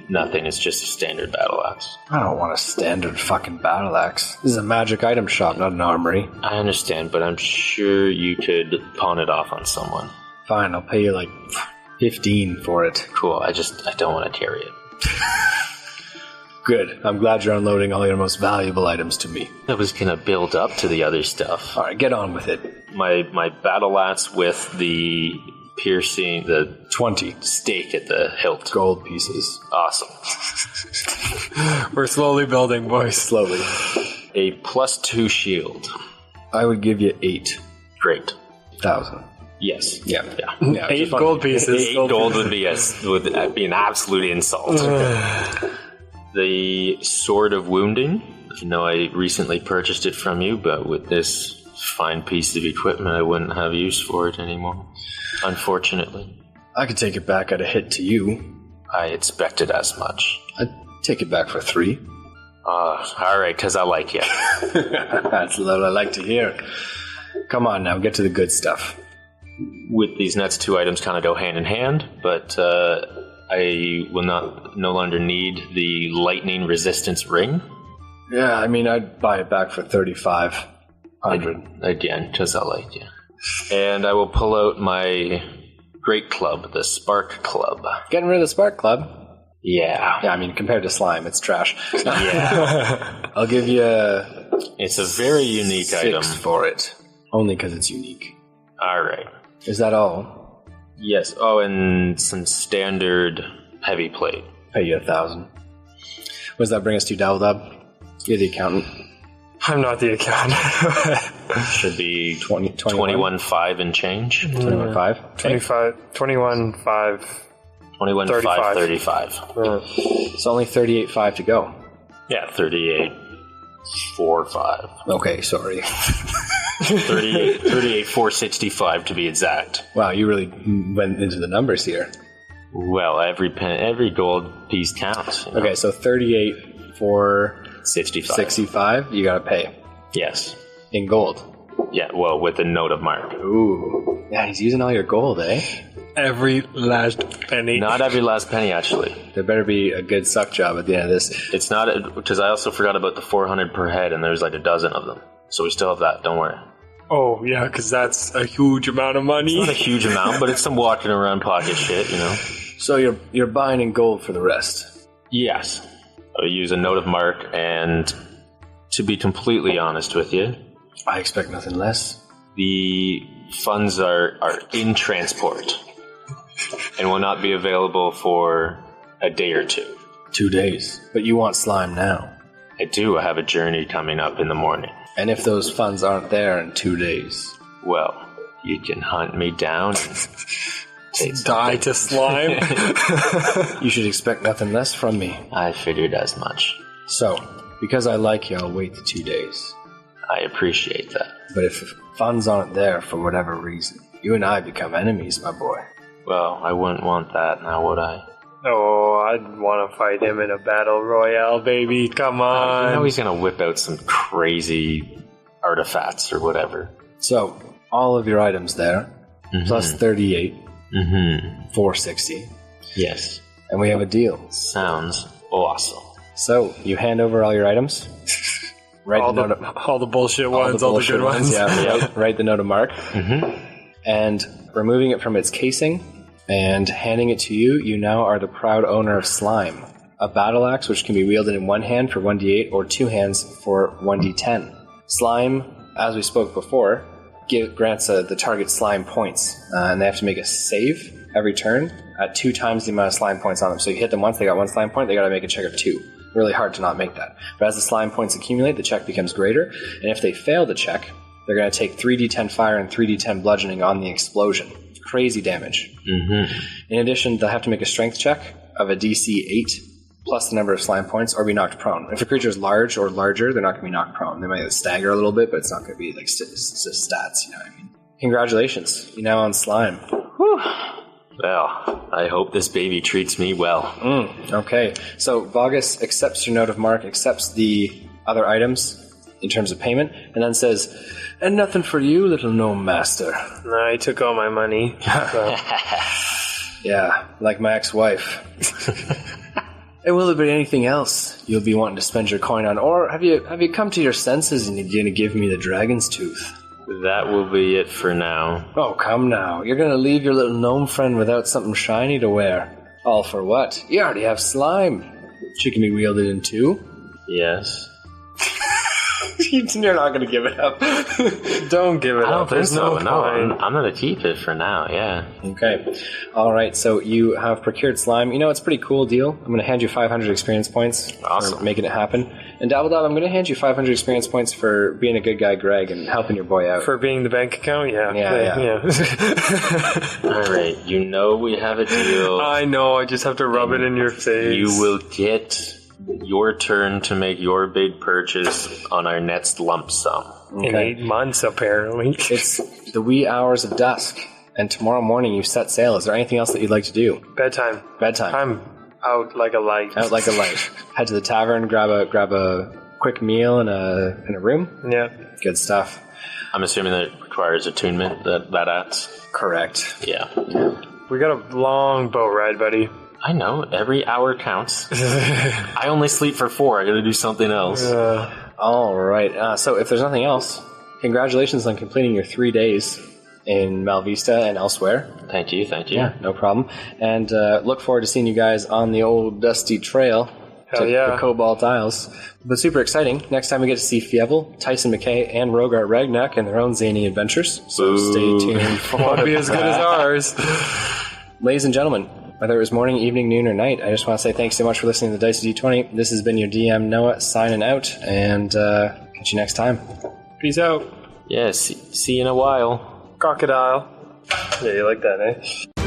Nothing, it's just a standard battle axe. I don't want a standard fucking battle axe. This is a magic item shop, not an armory. I understand, but I'm sure you could pawn it off on someone. Fine, I'll pay you like 15 for it. Cool, I don't want to carry it. Good. I'm glad you're unloading all your most valuable items to me. I was gonna build up to the other stuff. Alright, get on with it. My battle axe with the piercing, the 20 stake at the hilt. gold pieces. Awesome. We're slowly building, boys. Slowly. A +2 shield. I would give you 8,000. Great. Yes. Yeah. 8 gold pieces. 8 gold would be an absolute insult. The Sword of Wounding. I know I recently purchased it from you, but with this fine piece of equipment, I wouldn't have use for it anymore. Unfortunately. I could take it back at a hit to you. I expected as much. I'd take it back for 3. Alright, because I like you. That's what I like to hear. Come on now, get to the good stuff. With these next 2 items kind of go hand in hand, but I will no longer need the lightning resistance ring. Yeah, I mean, I'd buy it back for 3,500. Again, because I like you. And I will pull out my great club, the Spark Club. Getting rid of the Spark Club? Yeah. Yeah, I mean, compared to slime, it's trash. Yeah. I'll give you It's a very unique 6 item. for it. Only because it's unique. Alright. Is that all? Yes. Oh, and some standard heavy plate. Pay you 1,000. What does that bring us to, Dabble Dob? You're the accountant. I'm not the accountant. Should be 21.5 and change. 21.5? 21.5. 21, 5, 35. It's only 38.5 to go. Yeah, 38, 4, 5. Okay, sorry. 38, 465 to be exact. Wow, you really went into the numbers here. Well, every gold piece counts. You know? Okay, so 38 for 65. you gotta pay. Yes. In gold. Yeah, well, with a note of mark. Ooh. Yeah, he's using all your gold, eh? Every last penny. Not every last penny, actually. There better be a good suck job at the end of this. It's not, because I also forgot about the 400 per head, and there's like a dozen of them. So we still have that, don't worry. Oh, yeah, because that's a huge amount of money. It's not a huge amount, but it's some walking around pocket shit, you know? So you're buying in gold for the rest? Yes. I use a note of mark, and to be completely honest with you, I expect nothing less. the funds are in transport and will not be available for a day or two. 2 days. But you want slime now. I do have a journey coming up in the morning. And if those funds aren't there in 2 days? Well, you can hunt me down and die to slime. You should expect nothing less from me. I figured as much. So, because I like you, I'll wait the 2 days. I appreciate that. But if funds aren't there for whatever reason, you and I become enemies, my boy. Well, I wouldn't want that now, would I? Oh, I'd want to fight him in a battle royale, baby. Come on. You know he's going to whip out some crazy artifacts or whatever. So, all of your items there, plus 38, 460. Yes. And we have a deal. Sounds awesome. So, you hand over all your items. All the bullshit ones, all the good ones. Yeah, write the note of mark. And removing it from its casing and handing it to you, you now are the proud owner of slime. A battle axe which can be wielded in one hand for 1d8 or two hands for 1d10. Slime, as we spoke before, grants the target slime points. And they have to make a save every turn at 2 times the amount of slime points on them. So you hit them once, they got 1 slime point, they got to make a check of 2. Really hard to not make that. But as the slime points accumulate, the check becomes greater. And if they fail the check, they're going to take 3d10 fire and 3d10 bludgeoning on the explosion. Crazy damage. In addition, they'll have to make a strength check of a DC 8 plus the number of slime points or be knocked prone. If a creature is large or larger, they're not going to be knocked prone. They might stagger a little bit, but it's not going to be like stats, you know what I mean? Congratulations. You now own slime. Whew. Well, I hope this baby treats me well. Okay. So Vargas accepts your note of mark, accepts the other items in terms of payment, and then says, "And nothing for you, little gnome master." No, he took all my money. So. Yeah, like my ex-wife. And will there be anything else you'll be wanting to spend your coin on? Or have you come to your senses and you're going to give me the dragon's tooth? That will be it for now. Oh, come now. You're going to leave your little gnome friend without something shiny to wear. All for what? You already have slime. She can be wielded in 2. Yes. You're not going to give it up. Don't give it I don't up. think There's so. no point. I'm going to keep it for now, yeah. Okay. All right, so you have procured slime. You know, it's a pretty cool deal. I'm going to hand you 500 experience points for making it happen. And Dabble Dob, I'm going to hand you 500 experience points for being a good guy, Greg, and helping your boy out. For being the bank account? Yeah. Yeah. All right, you know we have a deal. I know, I just have to rub it in your face. You will get your turn to make your big purchase on our next lump sum. In 8 months, apparently. It's the wee hours of dusk, and tomorrow morning you set sail. Is there anything else that you'd like to do? Bedtime. Bedtime. I'm out like a light. Out like a light. Head to the tavern, grab a quick meal in a room. Yeah. Good stuff. I'm assuming that it requires attunement, that axe? Correct. Yeah. We got a long boat ride, buddy. I know, every hour counts. I only sleep for 4. I gotta do something else. All right. So if there's nothing else, congratulations on completing your 3 days in Malvista and elsewhere. Thank you. Yeah, no problem. And look forward to seeing you guys on the old dusty trail to the Cobalt Isles. But super exciting. Next time we get to see Fievel, Tyson McKay, and Rogart Ragnak in their own zany adventures. So stay tuned for Won't be as good as ours. Ladies and gentlemen, whether it was morning, evening, noon, or night, I just want to say thanks so much for listening to the Dicey D20. This has been your DM, Noah, signing out, and catch you next time. Peace out. Yeah, see you in a while. Crocodile. Yeah, you like that, eh?